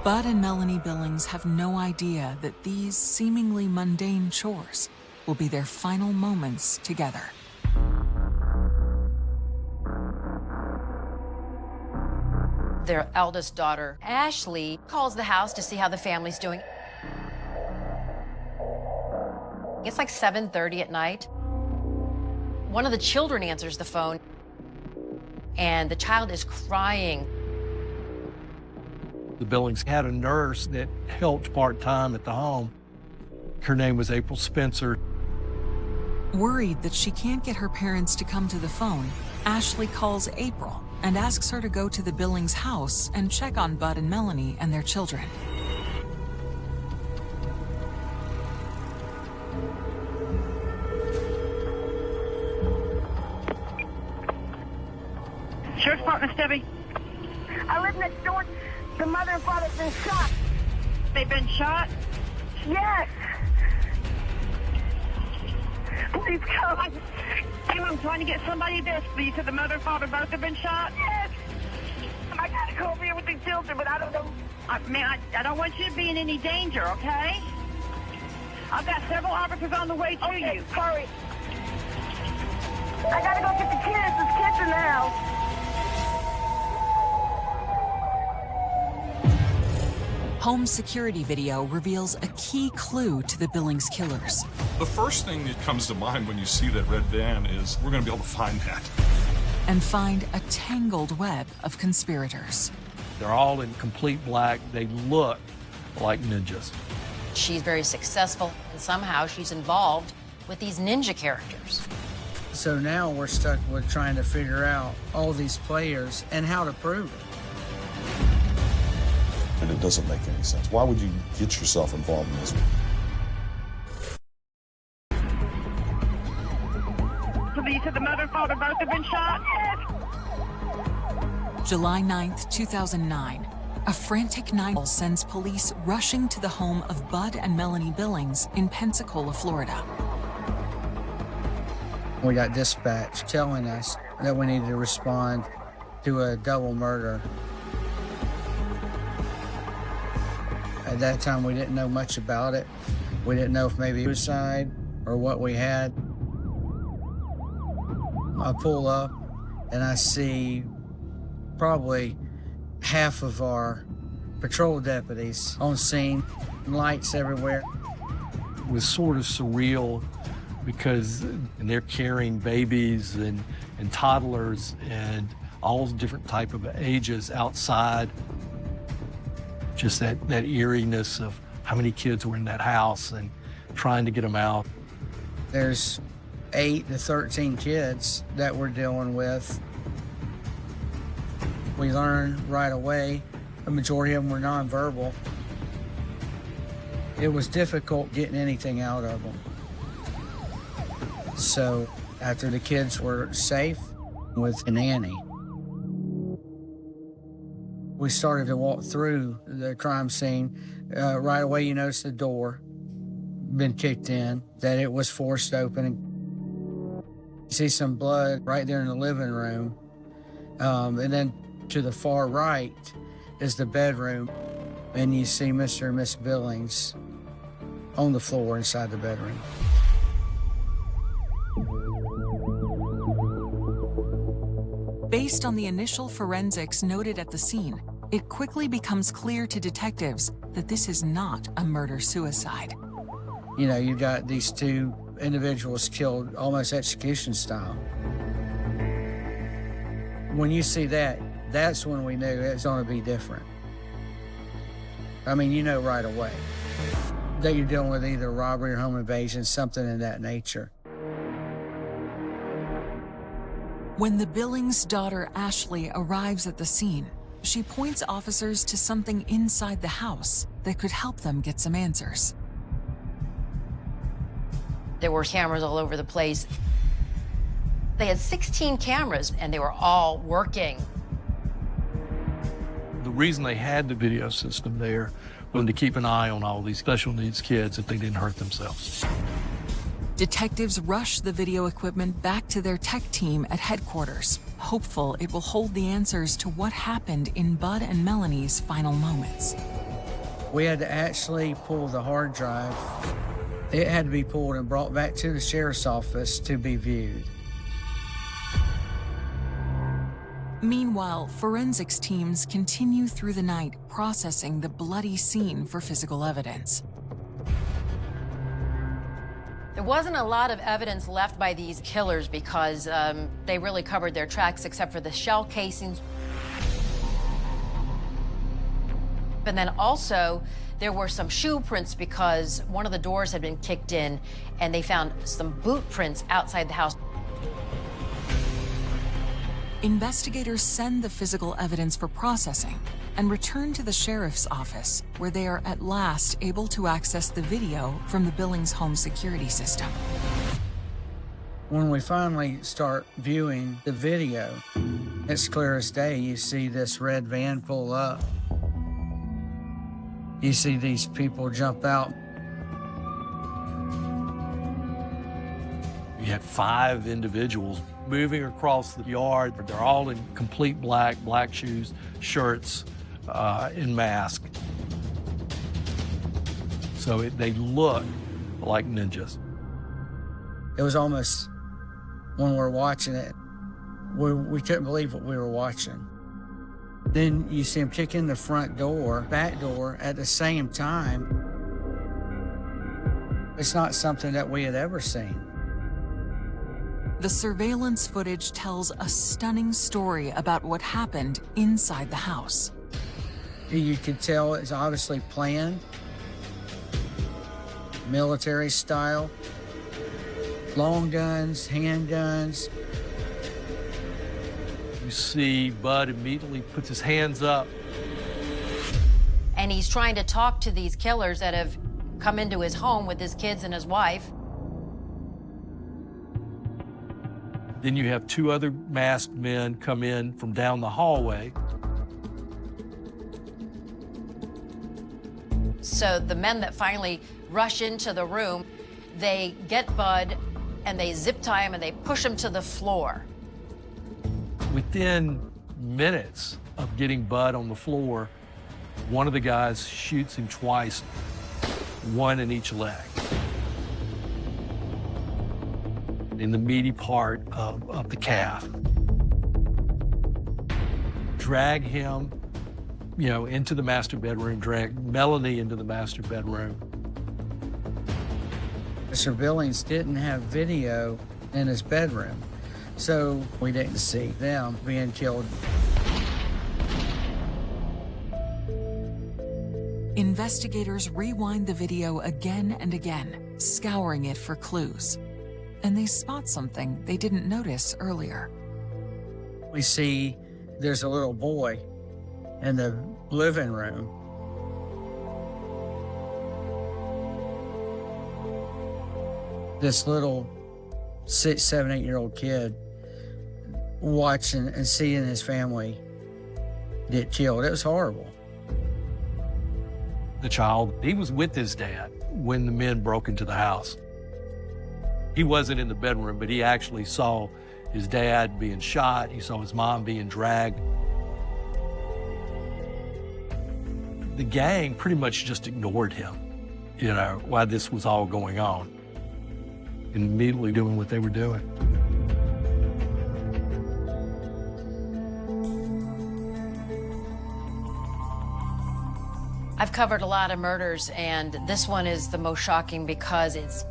Bud and Melanie Billings have no idea that these seemingly mundane chores will be their final moments together. Their eldest daughter, Ashley, calls the house to see how the family's doing. It's like 7:30 at night. One of the children answers the phone, and the child is crying. The Billings had a nurse that helped part-time at the home. Her name was April Spencer. Worried that she can't get her parents to come to the phone, Ashley calls April and asks her to go to the Billings house and check on Bud and Melanie and their children. Sheriff's Department, Debbie. I live next door. The mother and father have been shot. They've been shot? Yes. Please come. I'm trying to get somebody there. You said the mother and father both have been shot? Yes. I gotta go over here with the children, but I don't know. I don't want you to be in any danger, okay? I've got several officers on the way to you. Hurry. I gotta go get the kids. There's kids in the house. Home security video reveals a key clue to the Billings killers. The first thing that comes to mind when you see that red van is we're going to be able to find that. And find a tangled web of conspirators. They're all in complete black. They look like ninjas. She's very successful, and somehow she's involved with these ninja characters. So now we're stuck with trying to figure out all these players and how to prove it. And it doesn't make any sense. Why would you get yourself involved in this? So you said the mother and father both have been shot? Yes. July 9th, 2009. A frantic 911 sends police rushing to the home of Bud and Melanie Billings in Pensacola, Florida. We got dispatch telling us that we needed to respond do a double murder. At that time, we didn't know much about it. We didn't know if maybe suicide or what we had. I pull up and I see probably half of our patrol deputies on scene, lights everywhere. It was sort of surreal because they're carrying babies and toddlers and all different type of ages outside. Just that eeriness of how many kids were in that house and trying to get them out. There's 8 to 13 kids that we're dealing with. We learned right away, the majority of them were nonverbal. It was difficult getting anything out of them. So after the kids were safe with a nanny, we started to walk through the crime scene. Right away, you notice the door been kicked in, that it was forced open. You see some blood right there in the living room. And then to the far right is the bedroom. And you see Mr. and Miss Billings on the floor inside the bedroom. Based on the initial forensics noted at the scene, it quickly becomes clear to detectives that this is not a murder-suicide. You know, you got these 2 individuals killed almost execution style. When you see that, that's when we knew it was going to be different. I mean, you know right away that you're dealing with either robbery or home invasion, something in that nature. When the Billings' daughter, Ashley, arrives at the scene, she points officers to something inside the house that could help them get some answers. There were cameras all over the place. They had 16 cameras, and they were all working. The reason they had the video system there was to keep an eye on all these special needs kids if they didn't hurt themselves. Detectives rush the video equipment back to their tech team at headquarters, hopeful it will hold the answers to what happened in Bud and Melanie's final moments. We had to actually pull the hard drive. It had to be pulled and brought back to the sheriff's office to be viewed. Meanwhile, forensics teams continue through the night processing the bloody scene for physical evidence. There wasn't a lot of evidence left by these killers because they really covered their tracks except for the shell casings. And then also, there were some shoe prints because one of the doors had been kicked in and they found some boot prints outside the house. Investigators send the physical evidence for processing and return to the sheriff's office, where they are at last able to access the video from the Billings home security system. When we finally start viewing the video, it's clear as day. You see this red van pull up. You see these people jump out. You had 5 individuals moving across the yard. They're all in complete black shoes, shirts, and masks. So they look like ninjas. It was almost, when we're watching it, we couldn't believe what we were watching. Then you see them kick in the front door, back door at the same time. It's not something that we had ever seen. The surveillance footage tells a stunning story about what happened inside the house. You could tell it's obviously planned, military style, long guns, handguns. You see Bud immediately puts his hands up. And he's trying to talk to these killers that have come into his home with his kids and his wife. Then you have 2 other masked men come in from down the hallway. So the men that finally rush into the room, they get Bud and they zip tie him and they push him to the floor. Within minutes of getting Bud on the floor, one of the guys shoots him twice, one in each leg, in the meaty part of the calf. Drag him, into the master bedroom, drag Melanie into the master bedroom. Mr. Billings didn't have video in his bedroom, so we didn't see them being killed. Investigators rewind the video again and again, scouring it for clues. And they spot something they didn't notice earlier. We see there's a little boy in the living room. This little 6, 7, 8-year-old kid watching and seeing his family get killed. It was horrible. The child, he was with his dad when the men broke into the house. He wasn't in the bedroom, but he actually saw his dad being shot. He saw his mom being dragged. The gang pretty much just ignored him, while this was all going on, and immediately doing what they were doing. I've covered a lot of murders, and this one is the most shocking because it's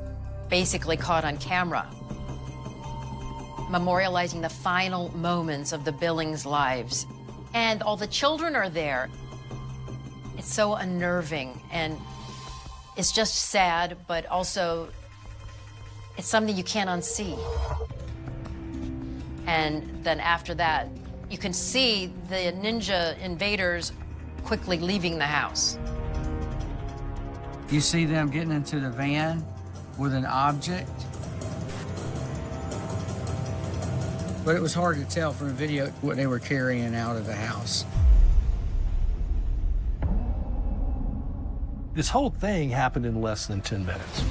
basically caught on camera, memorializing the final moments of the Billings lives. And all the children are there. It's so unnerving, and it's just sad, but also it's something you can't unsee. And then after that, you can see the ninja invaders quickly leaving the house. You see them getting into the van with an object. But it was hard to tell from the video what they were carrying out of the house. This whole thing happened in less than 10 minutes.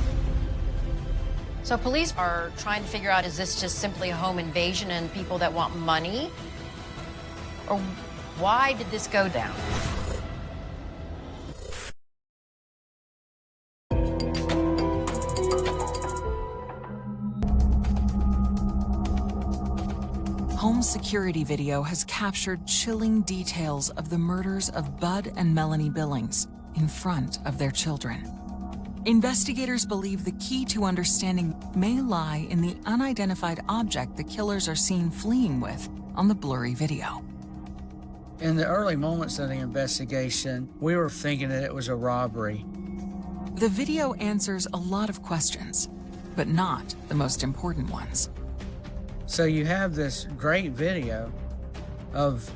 So police are trying to figure out, is this just simply a home invasion and people that want money? Or why did this go down? Home security video has captured chilling details of the murders of Bud and Melanie Billings in front of their children. Investigators believe the key to understanding may lie in the unidentified object the killers are seen fleeing with on the blurry video. In the early moments of the investigation, we were thinking that it was a robbery. The video answers a lot of questions, but not the most important ones. So you have this great video of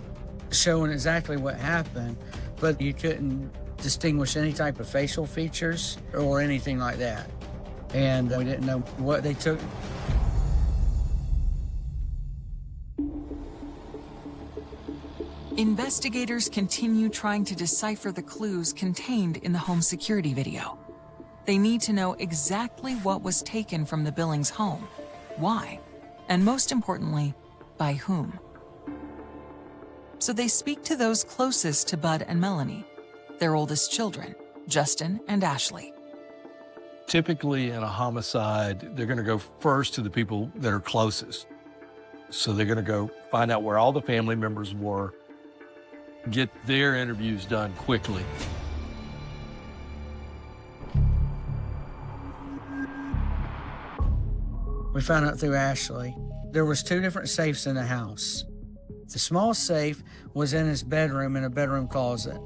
showing exactly what happened, but you couldn't distinguish any type of facial features or anything like that. And we didn't know what they took. Investigators continue trying to decipher the clues contained in the home security video. They need to know exactly what was taken from the Billings home, why, and most importantly, by whom. So they speak to those closest to Bud and Melanie, their oldest children, Justin and Ashley. Typically in a homicide, they're gonna go first to the people that are closest. So they're gonna go find out where all the family members were, get their interviews done quickly. We found out through Ashley, there was 2 different safes in the house. The small safe was in his bedroom in a bedroom closet.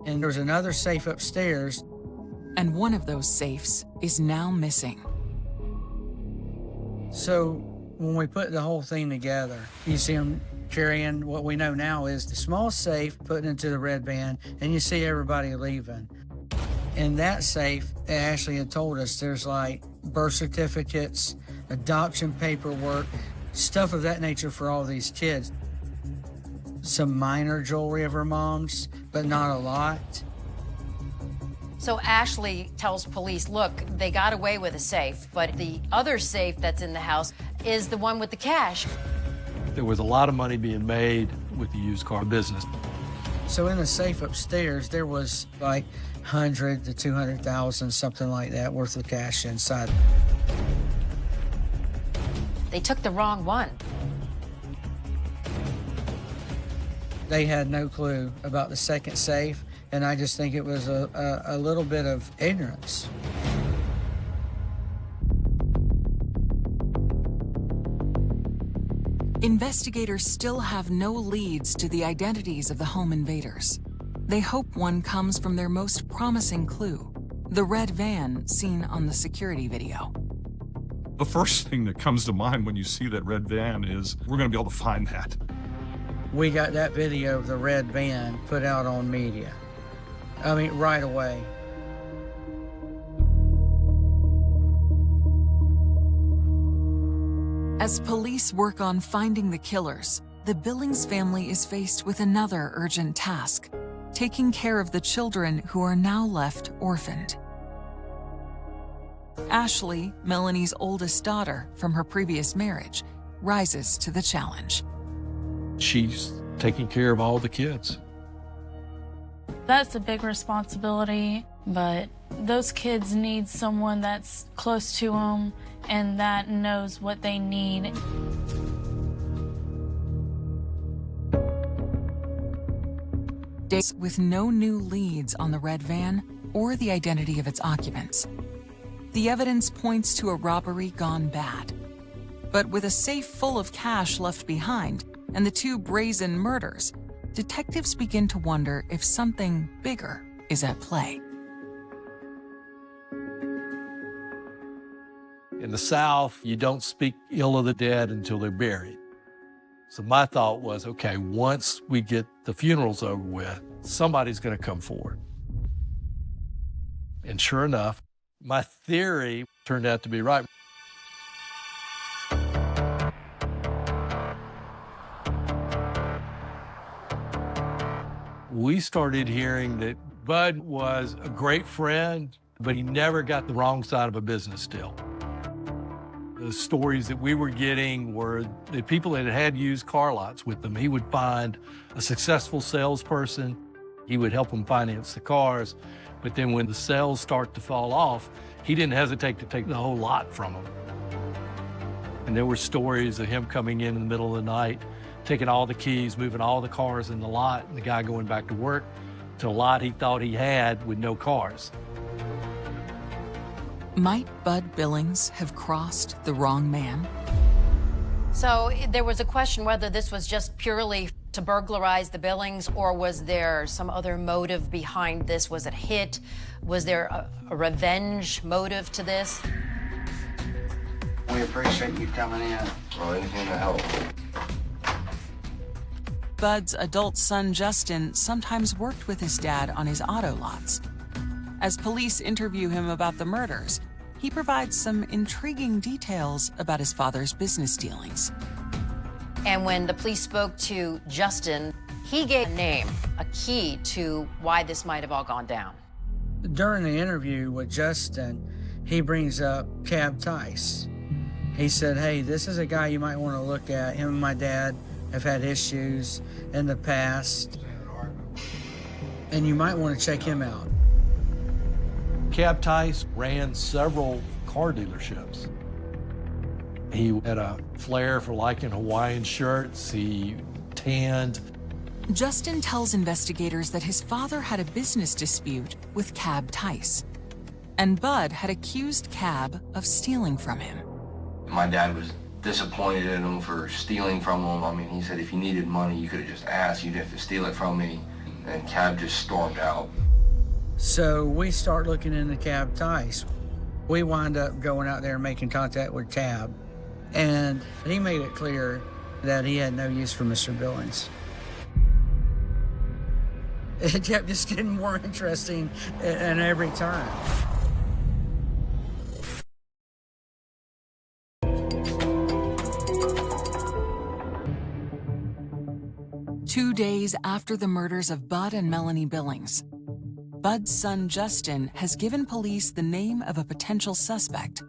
And there was another safe upstairs. And one of those safes is now missing. So when we put the whole thing together, you see him carrying what we know now is the small safe put into the red van, and you see everybody leaving. In that safe, Ashley had told us there's like birth certificates, adoption paperwork, stuff of that nature for all these kids. Some minor jewelry of her mom's, but not a lot. So Ashley tells police, look, they got away with a safe, but the other safe that's in the house is the one with the cash. There was a lot of money being made with the used car business. So in the safe upstairs, there was like 100 to 200,000, something like that, worth of cash inside. They took the wrong one. They had no clue about the second safe, and I just think it was a little bit of ignorance. Investigators still have no leads to the identities of the home invaders. They hope one comes from their most promising clue, the red van seen on the security video. The first thing that comes to mind when you see that red van is, we're going to be able to find that. We got that video of the red van put out on media. I mean, right away. As police work on finding the killers, the Billings family is faced with another urgent task, taking care of the children who are now left orphaned. Ashley, Melanie's oldest daughter from her previous marriage, rises to the challenge. She's taking care of all the kids. That's a big responsibility, but those kids need someone that's close to them and that knows what they need. Days with no new leads on the red van or the identity of its occupants. The evidence points to a robbery gone bad. But with a safe full of cash left behind and the two brazen murders, detectives begin to wonder if something bigger is at play. In the South, you don't speak ill of the dead until they're buried. So my thought was, okay, once we get the funerals over with, somebody's going to come forward. And sure enough, my theory turned out to be right. We started hearing that Bud was a great friend, but he never got the wrong side of a business deal. The stories that we were getting were the people that had used car lots with them. He would find a successful salesperson. He would help them finance the cars. But then when the sales start to fall off, he didn't hesitate to take the whole lot from them. And there were stories of him coming in the middle of the night, taking all the keys, moving all the cars in the lot, and the guy going back to work to a lot he thought he had with no cars. Might Bud Billings have crossed the wrong man? So there was a question whether this was just purely to burglarize the Billings, or was there some other motive behind this? Was it hit? Was there a revenge motive to this? We appreciate you coming in. Or anything to help. Bud's adult son, Justin, sometimes worked with his dad on his auto lots. As police interview him about the murders, he provides some intriguing details about his father's business dealings. And when the police spoke to Justin, he gave a name, a key to why this might have all gone down. During the interview with Justin, he brings up Cab Tice. He said, hey, this is a guy you might want to look at. Him and my dad have had issues in the past, and you might want to check him out. Cab Tice ran several car dealerships. He had a flair for liking Hawaiian shirts. He tanned. Justin tells investigators that his father had a business dispute with Cab Tice, and Bud had accused Cab of stealing from him. My dad was disappointed in him for stealing from him. I mean, he said if you needed money, you could have just asked. You didn't have to steal it from me. And Cab just stormed out. So we start looking into Cab Tice. We wind up going out there and making contact with Cab. And he made it clear that he had no use for Mr. Billings. It kept just getting more interesting at every turn. Two days after the murders of Bud and Melanie Billings, Bud's son Justin has given police the name of a potential suspect,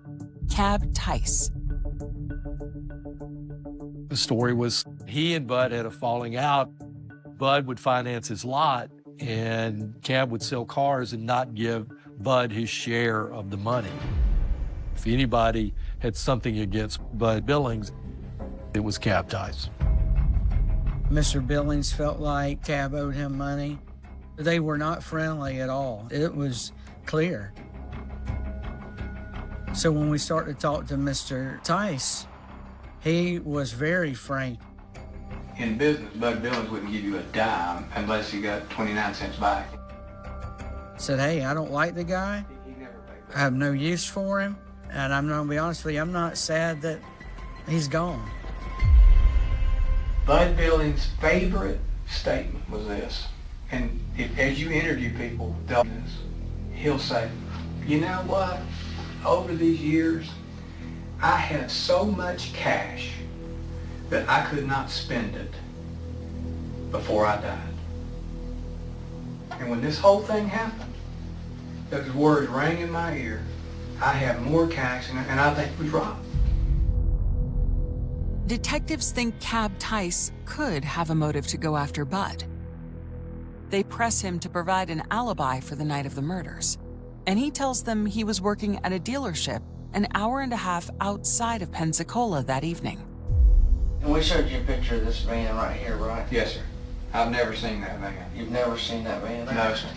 Cab Tice. The story was he and Bud had a falling out. Bud would finance his lot, and Cab would sell cars and not give Bud his share of the money. If anybody had something against Bud Billings, it was Cab Tice. Mr. Billings felt like Cab owed him money. They were not friendly at all. It was clear. So when we started to talk to Mr. Tice, he was very frank. In business, Bud Billings wouldn't give you a dime unless you got 29 cents back. Said, hey, I don't like the guy. I have no use for him. And I'm going to be honest with you, I'm not sad that he's gone. Bud Billings' favorite statement was this, and as you interview people, he'll say, you know what, over these years, I had so much cash that I could not spend it before I died. And when this whole thing happened, those words rang in my ear, I have more cash, and I think we robbed. Detectives think Cab Tice could have a motive to go after Bud. They press him to provide an alibi for the night of the murders, and he tells them he was working at a dealership an hour and a half outside of Pensacola that evening. And we showed you a picture of this van right here, right? Yes, sir. I've never seen that van. You've never seen that van? No, sir.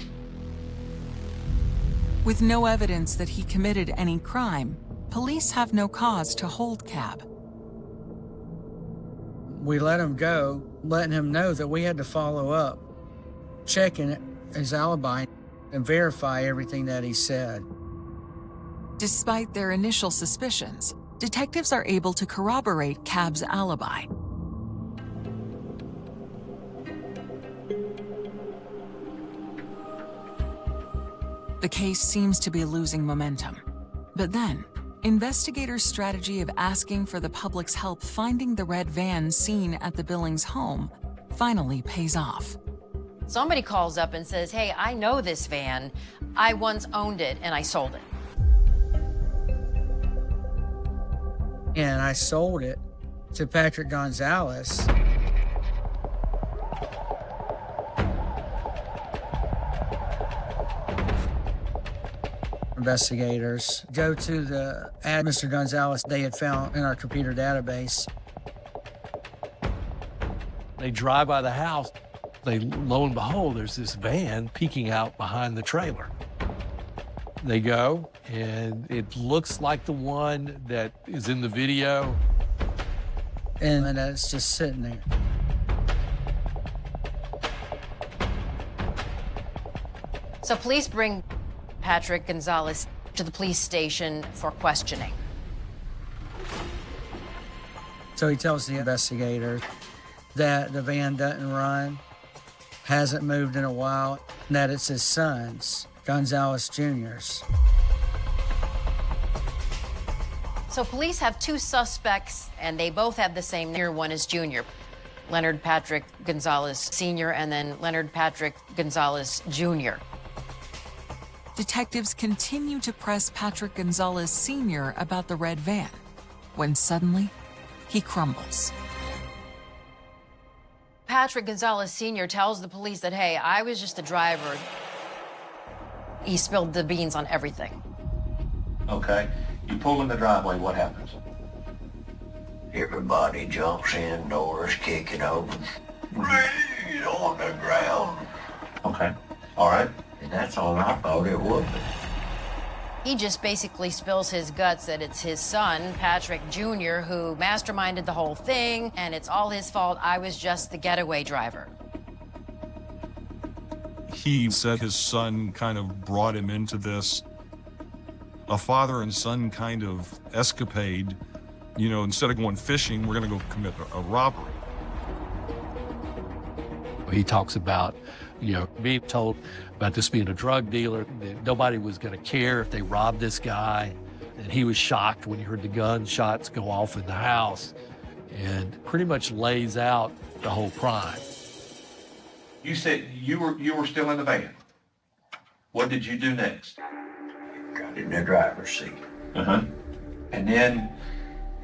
With no evidence that he committed any crime, police have no cause to hold Cab. We let him go, letting him know that we had to follow up, checking his alibi and verify everything that he said. Despite their initial suspicions, detectives are able to corroborate Cab's alibi. The case seems to be losing momentum. But then, investigators' strategy of asking for the public's help finding the red van seen at the Billings home finally pays off. Somebody calls up and says, hey, I know this van. I once owned it and I sold it. And I sold it to Patrick Gonzalez. Investigators go to the ad Mr. Gonzalez they had found in our computer database. They drive by the house. Lo and behold, there's this van peeking out behind the trailer. They go, and it looks like the one that is in the video. And it's just sitting there. So police bring Patrick Gonzalez to the police station for questioning. So he tells the investigator that the van doesn't run, hasn't moved in a while, and that it's his son's, Gonzalez Jr.'s. So police have two suspects, and they both have the same name. One is Junior, Leonard Patrick Gonzalez Sr., and then Leonard Patrick Gonzalez Jr. Detectives continue to press Patrick Gonzalez Sr. about the red van, when suddenly, he crumbles. Patrick Gonzalez Sr. tells the police that, hey, I was just the driver. He spilled the beans on everything. Okay. You pull in the driveway, what happens? Everybody jumps in, doors kicking open. Rain on the ground. Okay. All right. And that's all I thought it would be. He just basically spills his guts that it's his son, Patrick Jr., who masterminded the whole thing, and it's all his fault. I was just the getaway driver. He said his son kind of brought him into this, a father and son kind of escapade. You know, instead of going fishing, we're going to go commit a robbery. He talks about, being told about this being a drug dealer, that nobody was going to care if they robbed this guy. And he was shocked when he heard the gunshots go off in the house, and pretty much lays out the whole crime. You said you were still in the van. What did you do next? Got in the driver's seat. Uh-huh. And then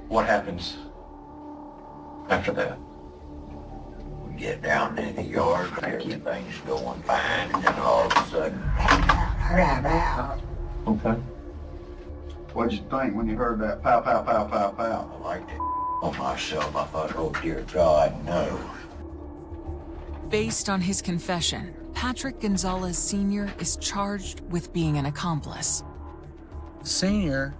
what happens? After that, we get down in the yard, everything's going fine, and then all of a sudden, okay. What'd you think when you heard that pow, pow, pow, pow, pow? I liked it on myself. I thought, oh dear God, no. Based on his confession, Patrick Gonzalez Sr. is charged with being an accomplice. Senior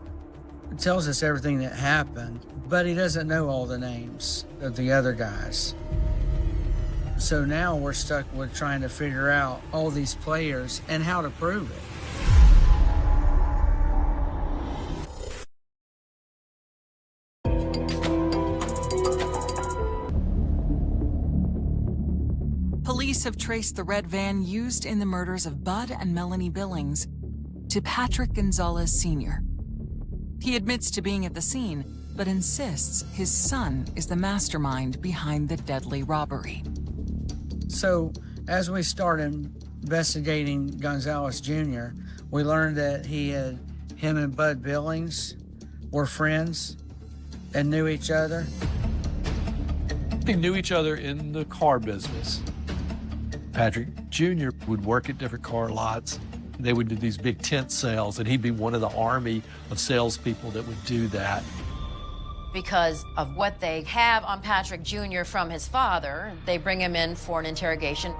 tells us everything that happened, but he doesn't know all the names of the other guys. So now we're stuck with trying to figure out all these players and how to prove it. Police have traced the red van used in the murders of Bud and Melanie Billings to Patrick Gonzalez Sr. He admits to being at the scene, but insists his son is the mastermind behind the deadly robbery. So as we started investigating Gonzalez Jr., we learned that him and Bud Billings were friends and knew each other. They knew each other in the car business. Patrick Jr. would work at different car lots. They would do these big tent sales, and he'd be one of the army of salespeople that would do that. Because of what they have on Patrick Jr. from his father, they bring him in for an interrogation.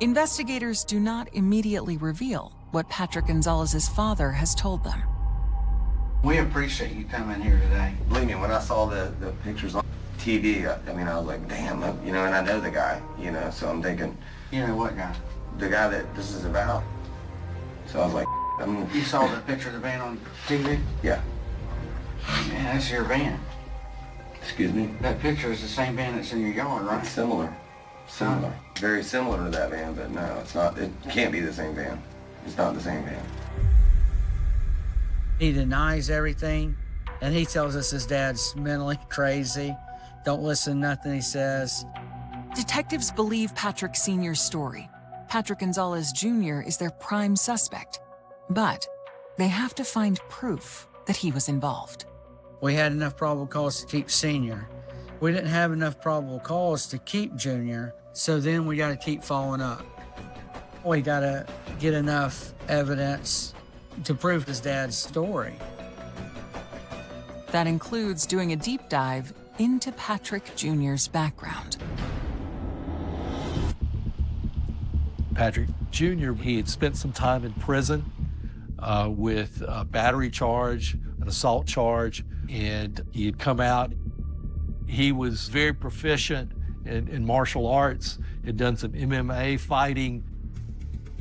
Investigators do not immediately reveal what Patrick Gonzalez's father has told them. We appreciate you coming here today. Believe me, when I saw the pictures on TV, I was like, damn, and I know the guy, so I'm thinking. You know what guy? The guy that this is about. So I was like, You saw the picture of the van on TV? Yeah. Man, that's your van. Excuse me? That picture is the same van that's in your yard, right? It's similar. Similar. Very similar to that van, but no, it's not. It can't be the same van. It's not the same van. He denies everything, and he tells us his dad's mentally crazy. Don't listen to nothing he says. Detectives believe Patrick Sr.'s story. Patrick Gonzalez Jr. is their prime suspect, but they have to find proof that he was involved. We had enough probable cause to keep Senior. We didn't have enough probable cause to keep Junior, so then we got to keep following up. We got to get enough evidence to prove his dad's story. That includes doing a deep dive into Patrick Jr.'s background. Patrick Jr., he had spent some time in prison with a battery charge, an assault charge, and he had come out. He was very proficient in martial arts, had done some MMA fighting.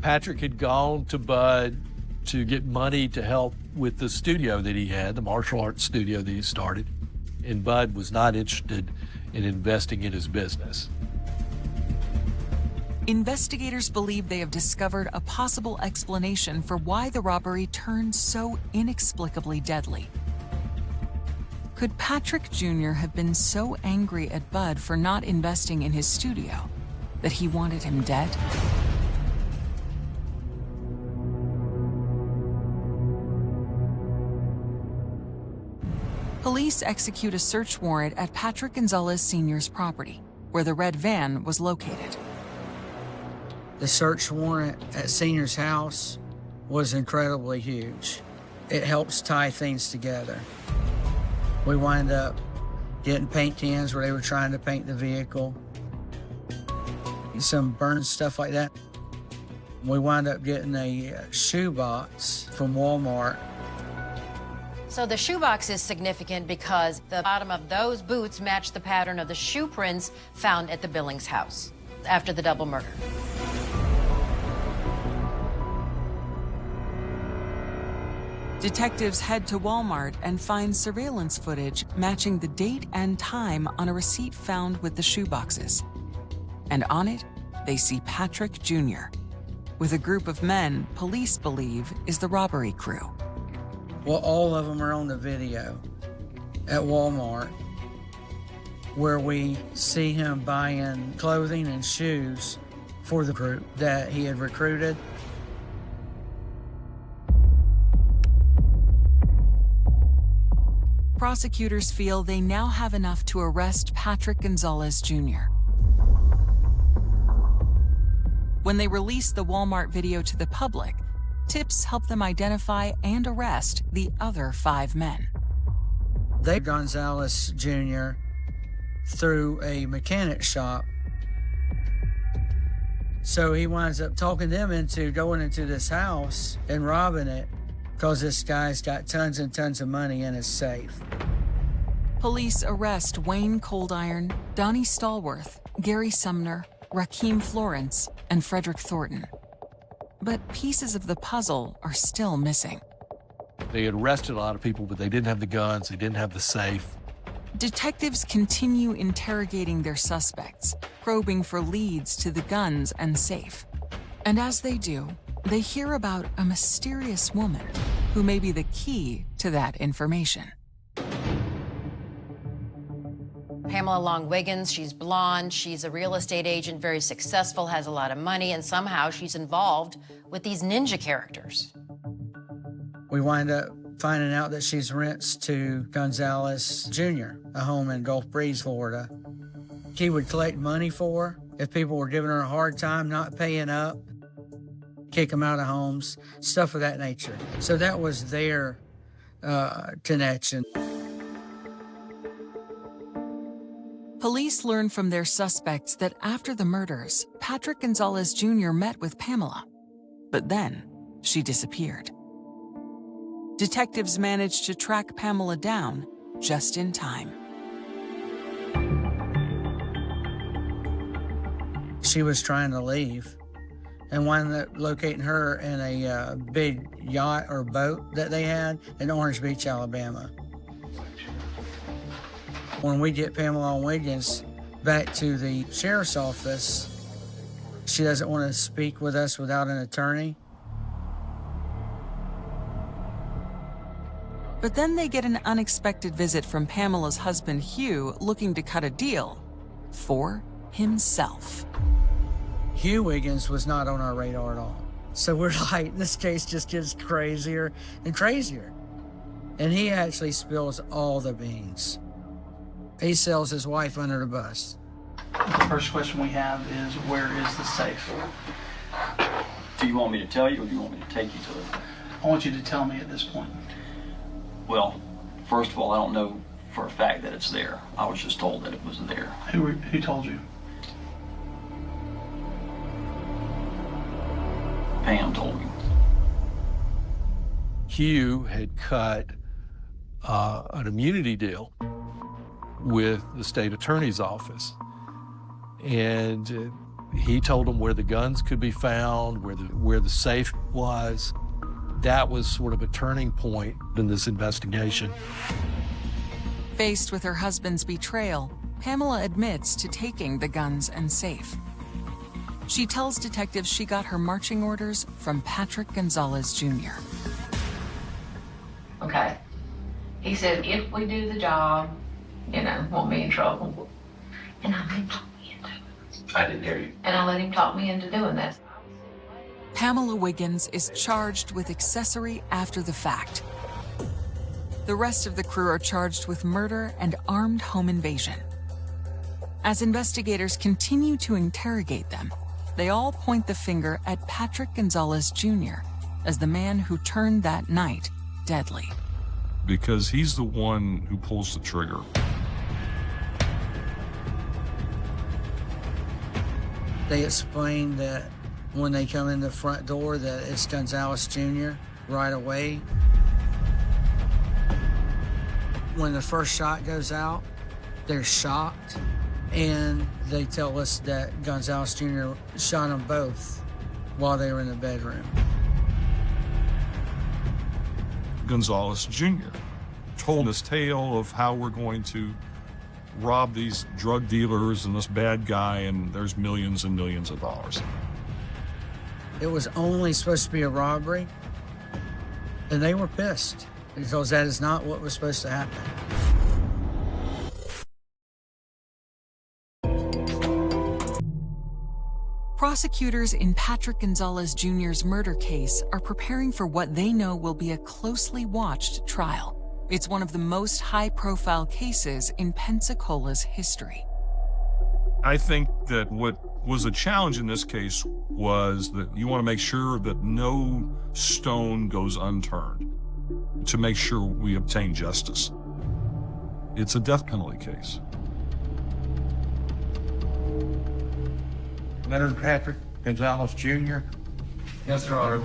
Patrick had gone to Bud to get money to help with the studio that he had, the martial arts studio that he started, and Bud was not interested in investing in his business. Investigators believe they have discovered a possible explanation for why the robbery turned so inexplicably deadly. Could Patrick Jr. have been so angry at Bud for not investing in his studio that he wanted him dead? Police execute a search warrant at Patrick Gonzalez Sr.'s property, where the red van was located. The search warrant at Senior's house was incredibly huge. It helps tie things together. We wind up getting paint cans where they were trying to paint the vehicle, some burned stuff like that. We wind up getting a shoebox from Walmart. So the shoebox is significant because the bottom of those boots match the pattern of the shoe prints found at the Billings house after the double murder. Detectives head to Walmart and find surveillance footage matching the date and time on a receipt found with the shoeboxes. And on it, they see Patrick Jr. with a group of men police believe is the robbery crew. Well, all of them are on the video at Walmart, where we see him buying clothing and shoes for the group that he had recruited. Prosecutors feel they now have enough to arrest Patrick Gonzalez Jr. When they release the Walmart video to the public, tips help them identify and arrest the other 5 men. Gonzalez Jr. through a mechanic shop. So he winds up talking them into going into this house and robbing it because this guy's got tons and tons of money in his safe. Police arrest Wayne Coldiron, Donnie Stallworth, Gary Sumner, Rakeem Florence, and Frederick Thornton. But pieces of the puzzle are still missing. They had arrested a lot of people, but they didn't have the guns, they didn't have the safe. Detectives continue interrogating their suspects, probing for leads to the guns and safe. And as they do, they hear about a mysterious woman who may be the key to that information. Pamela Long Wiggins, she's blonde, she's a real estate agent, very successful, has a lot of money, and somehow she's involved with these ninja characters. We wind up finding out that she's rents to Gonzalez Jr., a home in Gulf Breeze, Florida. He would collect money for her if people were giving her a hard time, not paying up, kick them out of homes, stuff of that nature. So that was their connection. Police learn from their suspects that after the murders, Patrick Gonzalez Jr. met with Pamela, but then she disappeared. Detectives managed to track Pamela down just in time. She was trying to leave and wound up locating her in a big yacht or boat that they had in Orange Beach, Alabama. When we get Pamela Wiggins back to the sheriff's office, she doesn't want to speak with us without an attorney. But then they get an unexpected visit from Pamela's husband, Hugh, looking to cut a deal for himself. Hugh Wiggins was not on our radar at all. So we're like, this case just gets crazier and crazier. And he actually spills all the beans. He sells his wife under the bus. The first question we have is, where is the safe? Do you want me to tell you, or do you want me to take you to it? I want you to tell me at this point. Well, first of all, I don't know for a fact that it's there. I was just told that it was there. Who told you? Pam told me. Hugh had cut an immunity deal with the state attorney's office. And he told them where the guns could be found, where the safe was. That was sort of a turning point in this investigation. Faced with her husband's betrayal, Pamela admits to taking the guns and safe. She tells detectives she got her marching orders from Patrick Gonzalez Jr. Okay. He said, if we do the job, won't be in trouble. And I let him talk me into it. I didn't hear you. And I let him talk me into doing this. Pamela Wiggins is charged with accessory after the fact. The rest of the crew are charged with murder and armed home invasion. As investigators continue to interrogate them, they all point the finger at Patrick Gonzalez Jr. as the man who turned that night deadly. Because he's the one who pulls the trigger. They explained that when they come in the front door that it's Gonzalez Jr. right away. When the first shot goes out, they're shocked, and they tell us that Gonzalez Jr. shot them both while they were in the bedroom. Gonzalez Jr. told this tale of how we're going to rob these drug dealers and this bad guy, and there's millions and millions of dollars. It was only supposed to be a robbery, and they were pissed because that is not what was supposed to happen. Prosecutors in Patrick Gonzalez Jr.'s murder case are preparing for what they know will be a closely watched trial, It's one of the most high-profile cases in Pensacola's history. I think that what was a challenge in this case was that you want to make sure that no stone goes unturned to make sure we obtain justice. It's a death penalty case. Leonard Patrick Gonzalez Jr. Yes, Your Honor.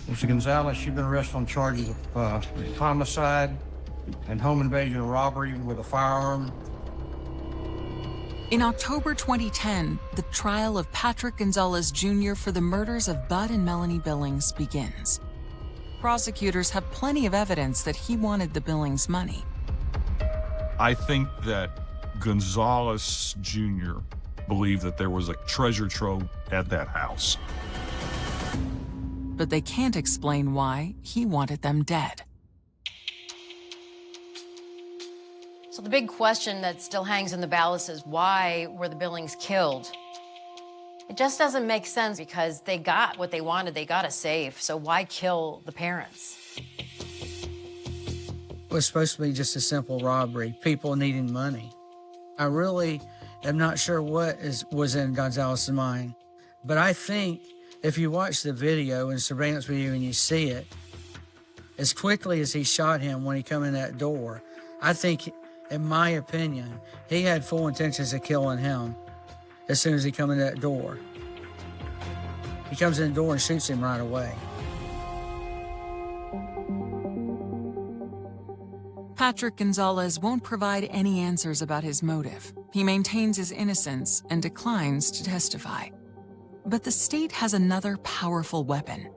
Mr. Gonzalez, you've been arrested on charges of homicide and home invasion and robbery with a firearm. In October 2010, the trial of Patrick Gonzalez Jr. for the murders of Bud and Melanie Billings begins. Prosecutors have plenty of evidence that he wanted the Billings money. I think that Gonzalez Jr. believed that there was a treasure trove at that house. But they can't explain why he wanted them dead. So the big question that still hangs in the balance is, why were the Billings killed? It just doesn't make sense because they got what they wanted. They got a safe, so why kill the parents? It was supposed to be just a simple robbery, people needing money. I really am not sure what was in Gonzalez's mind, but I think if you watch the video and surveillance video and you see it, as quickly as he shot him when he come in that door, I think, in my opinion, he had full intentions of killing him as soon as he come in that door. He comes in the door and shoots him right away. Patrick Gonzalez won't provide any answers about his motive. He maintains his innocence and declines to testify. But the state has another powerful weapon.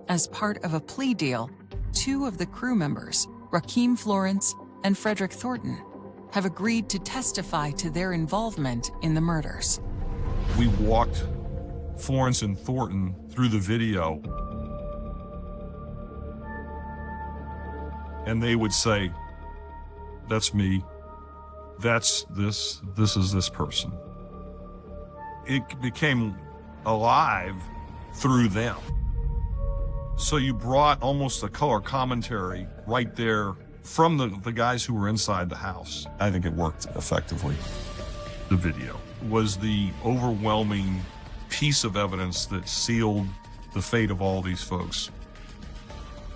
As part of a plea deal, 2 of the crew members, Rakeem Florence and Frederick Thornton, have agreed to testify to their involvement in the murders. We walked Florence and Thornton through the video, and they would say, "That's me, that's this is this person." It became alive through them. So you brought almost a color commentary right there from the guys who were inside the house. I think it worked effectively. The video was the overwhelming piece of evidence that sealed the fate of all these folks.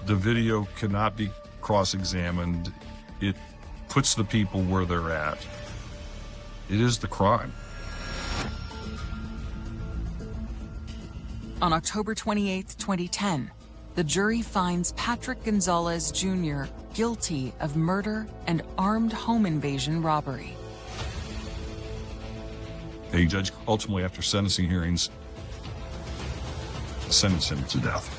The video cannot be cross-examined. It puts the people where they're at. It is the crime. On October 28, 2010, the jury finds Patrick Gonzalez Jr. guilty of murder and armed home invasion robbery. A judge ultimately, after sentencing hearings, sentenced him to death.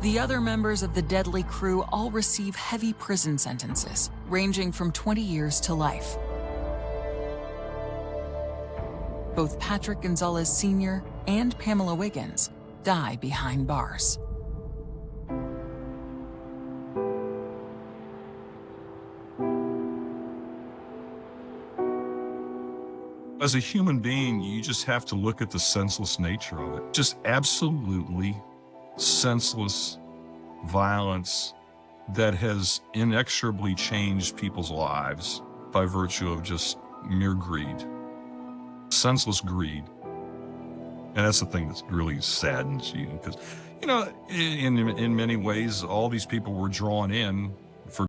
The other members of the deadly crew all receive heavy prison sentences, ranging from 20 years to life. Both Patrick Gonzalez Sr. and Pamela Wiggins die behind bars. As a human being, you just have to look at the senseless nature of it. Just absolutely senseless violence that has inexorably changed people's lives by virtue of just mere greed. Senseless greed. And that's the thing that's really saddens you, because, you know, in many ways, all these people were drawn in for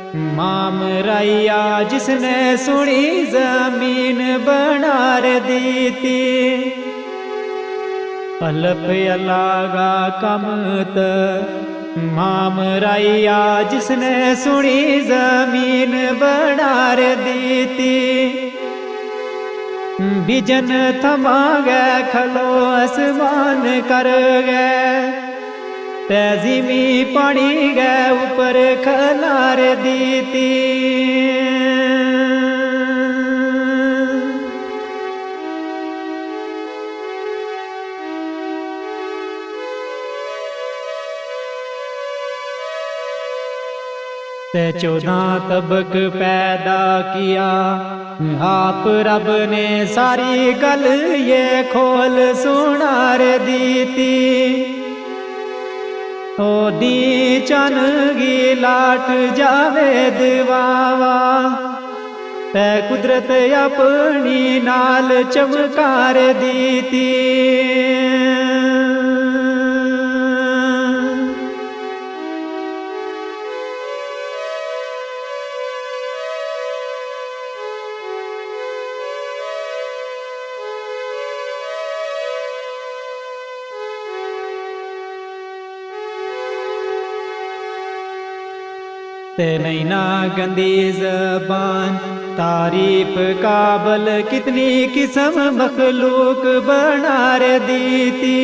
मामरैया जिसने सुनी जमीन बनार दी थी अलफ अलागा कमत मामरैया जिसने सुनी जमीन बनार दी थी बिजन थमा गए खलो आसमान कर गए तैजीमी पानी गए ऊपर खलार दी थी ते 14 तबक पैदा किया आप रब ने सारी गल ये खोल सुनार दी थी ओ दी चनगी लाट जावे दवावा ते कुदरत अपनी नाल चमकार दी थी ते नैना गंदी ज़बान तारीफ काबल कितनी किस्म मखलूक बनार दी थी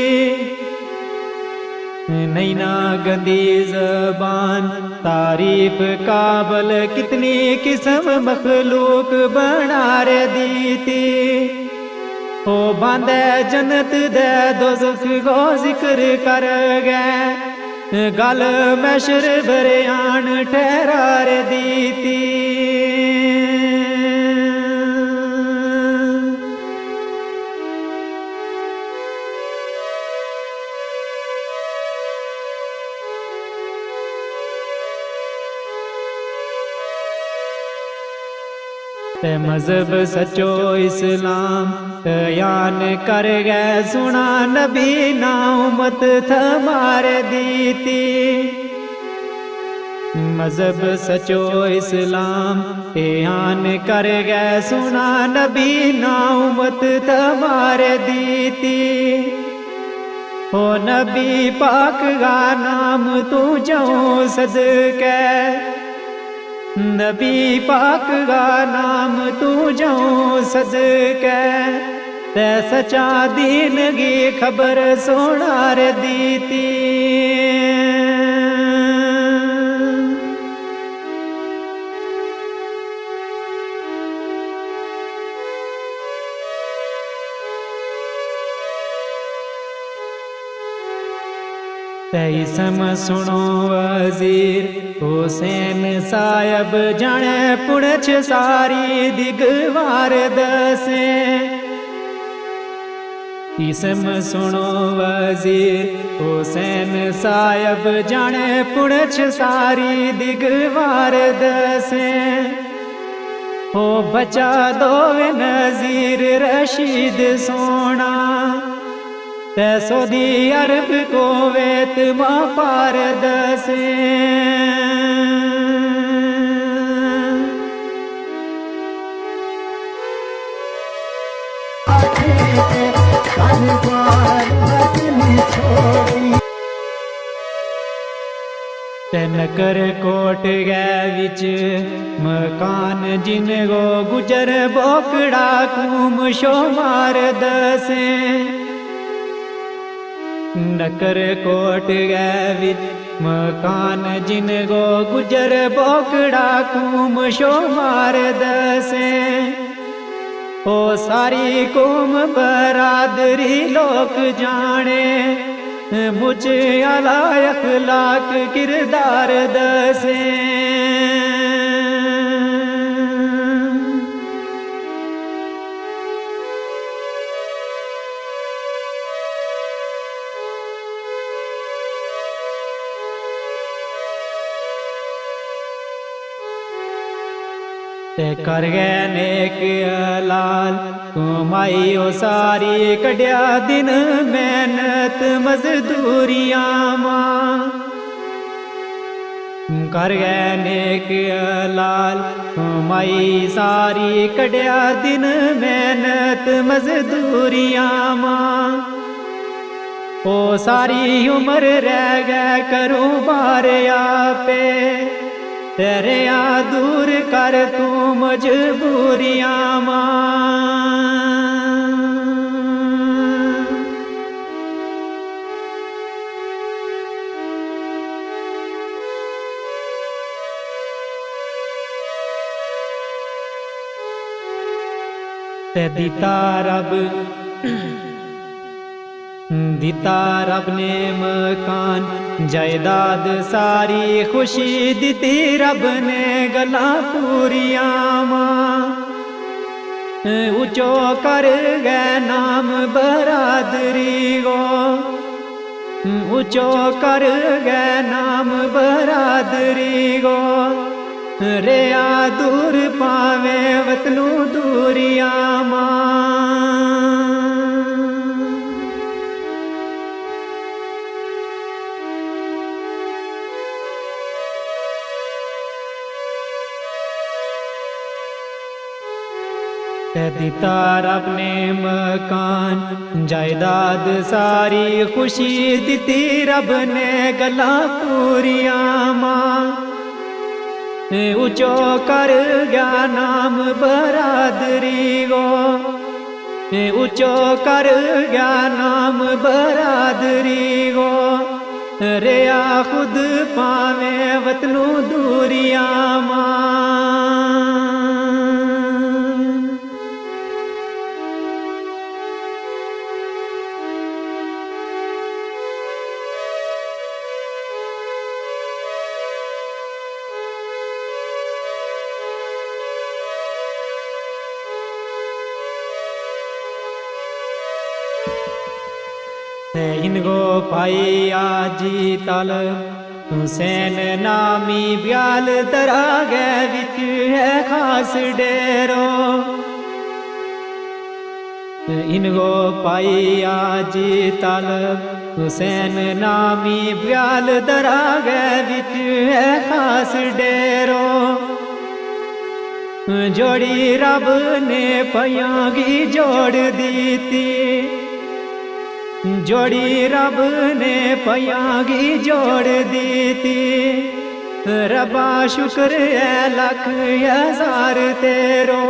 नैना गंदी ज़बान तारीफ काबल कितनी किस्म मखलूक बनार दी थी ओ बांदे जन्नत दे दोज़ख को जिक्र कर गए गल मैशर बरयान ठहरार दी थी ते मजहब सचो इस्लाम यान कर गए सुना नबी ना उम्मत थमार दी थी मजहब सचो इस्लाम यान कर गए सुना नबी ना उम्मत थमार दी थी ओ नबी पाक का नाम तू जाऊं सदके नबी पाक का नाम तू जाऊं सदके ते सचा दीन की खबर सुनार दी थी इसम सुनो वजीर हुसैन साहब जाने पुणछ सारी दिगवार दसे इसम सुनो वजीर हुसैन साहब जाने पुणछ सारी दिगवार दसे हो बचा दो नजीर रशीद सोना सऊदी अरब को वेत माँ पार दसे नकर कोट गए विच मकान जिन गो गुजर बोकड़ा कूम शो मार दसे नकर कोट गए विच मकान जिन गो गुजर बोकड़ा कूम शो मार दसे ओ सारी कौम बरादरी लोक जाने मुझ अला अखलाक किरदार दसे ते कर गए नेक लाल कमाई ओ सारी कड्या दिन मेहनत मजदूरियां मां कर गए नेक लाल कमाई सारी कड्या दिन मेहनत मजदूरियां मां ओ सारी उम्र रह गए करूं बार आपे तेरे आ दूर कर तू मजबूरियां मां ते दिता रब दिता रब ने मकान जायदाद सारी खुशी दिती रब ने गला पूरिया मां ऊंचो कर गए नाम बरादरी गो ऊंचो कर गए नाम बरादरी गो रेया दूर पावे वतनू दूरिया मां दिता रब ने मकान जायदाद सारी खुशी दिती रब ने गला पूरिया मां ऊंचो कर गया नाम बरादरी गो ऊंचो कर गया नाम बरादरी गो रेया खुद पावे वतनू दूरिया मां इनको पाई आजी तल हुसैन नामी ब्याल दरा गए विच है खास डेरो इनको पाई आजी तल हुसैन नामी ब्याल दरा गए विच है खास डेरो जोड़ी रब ने पयांगी जोड़ दी थी जोड़ी रब ने पयांगी जोड़ दी थी रबा शुक्र है लख हजार तेरो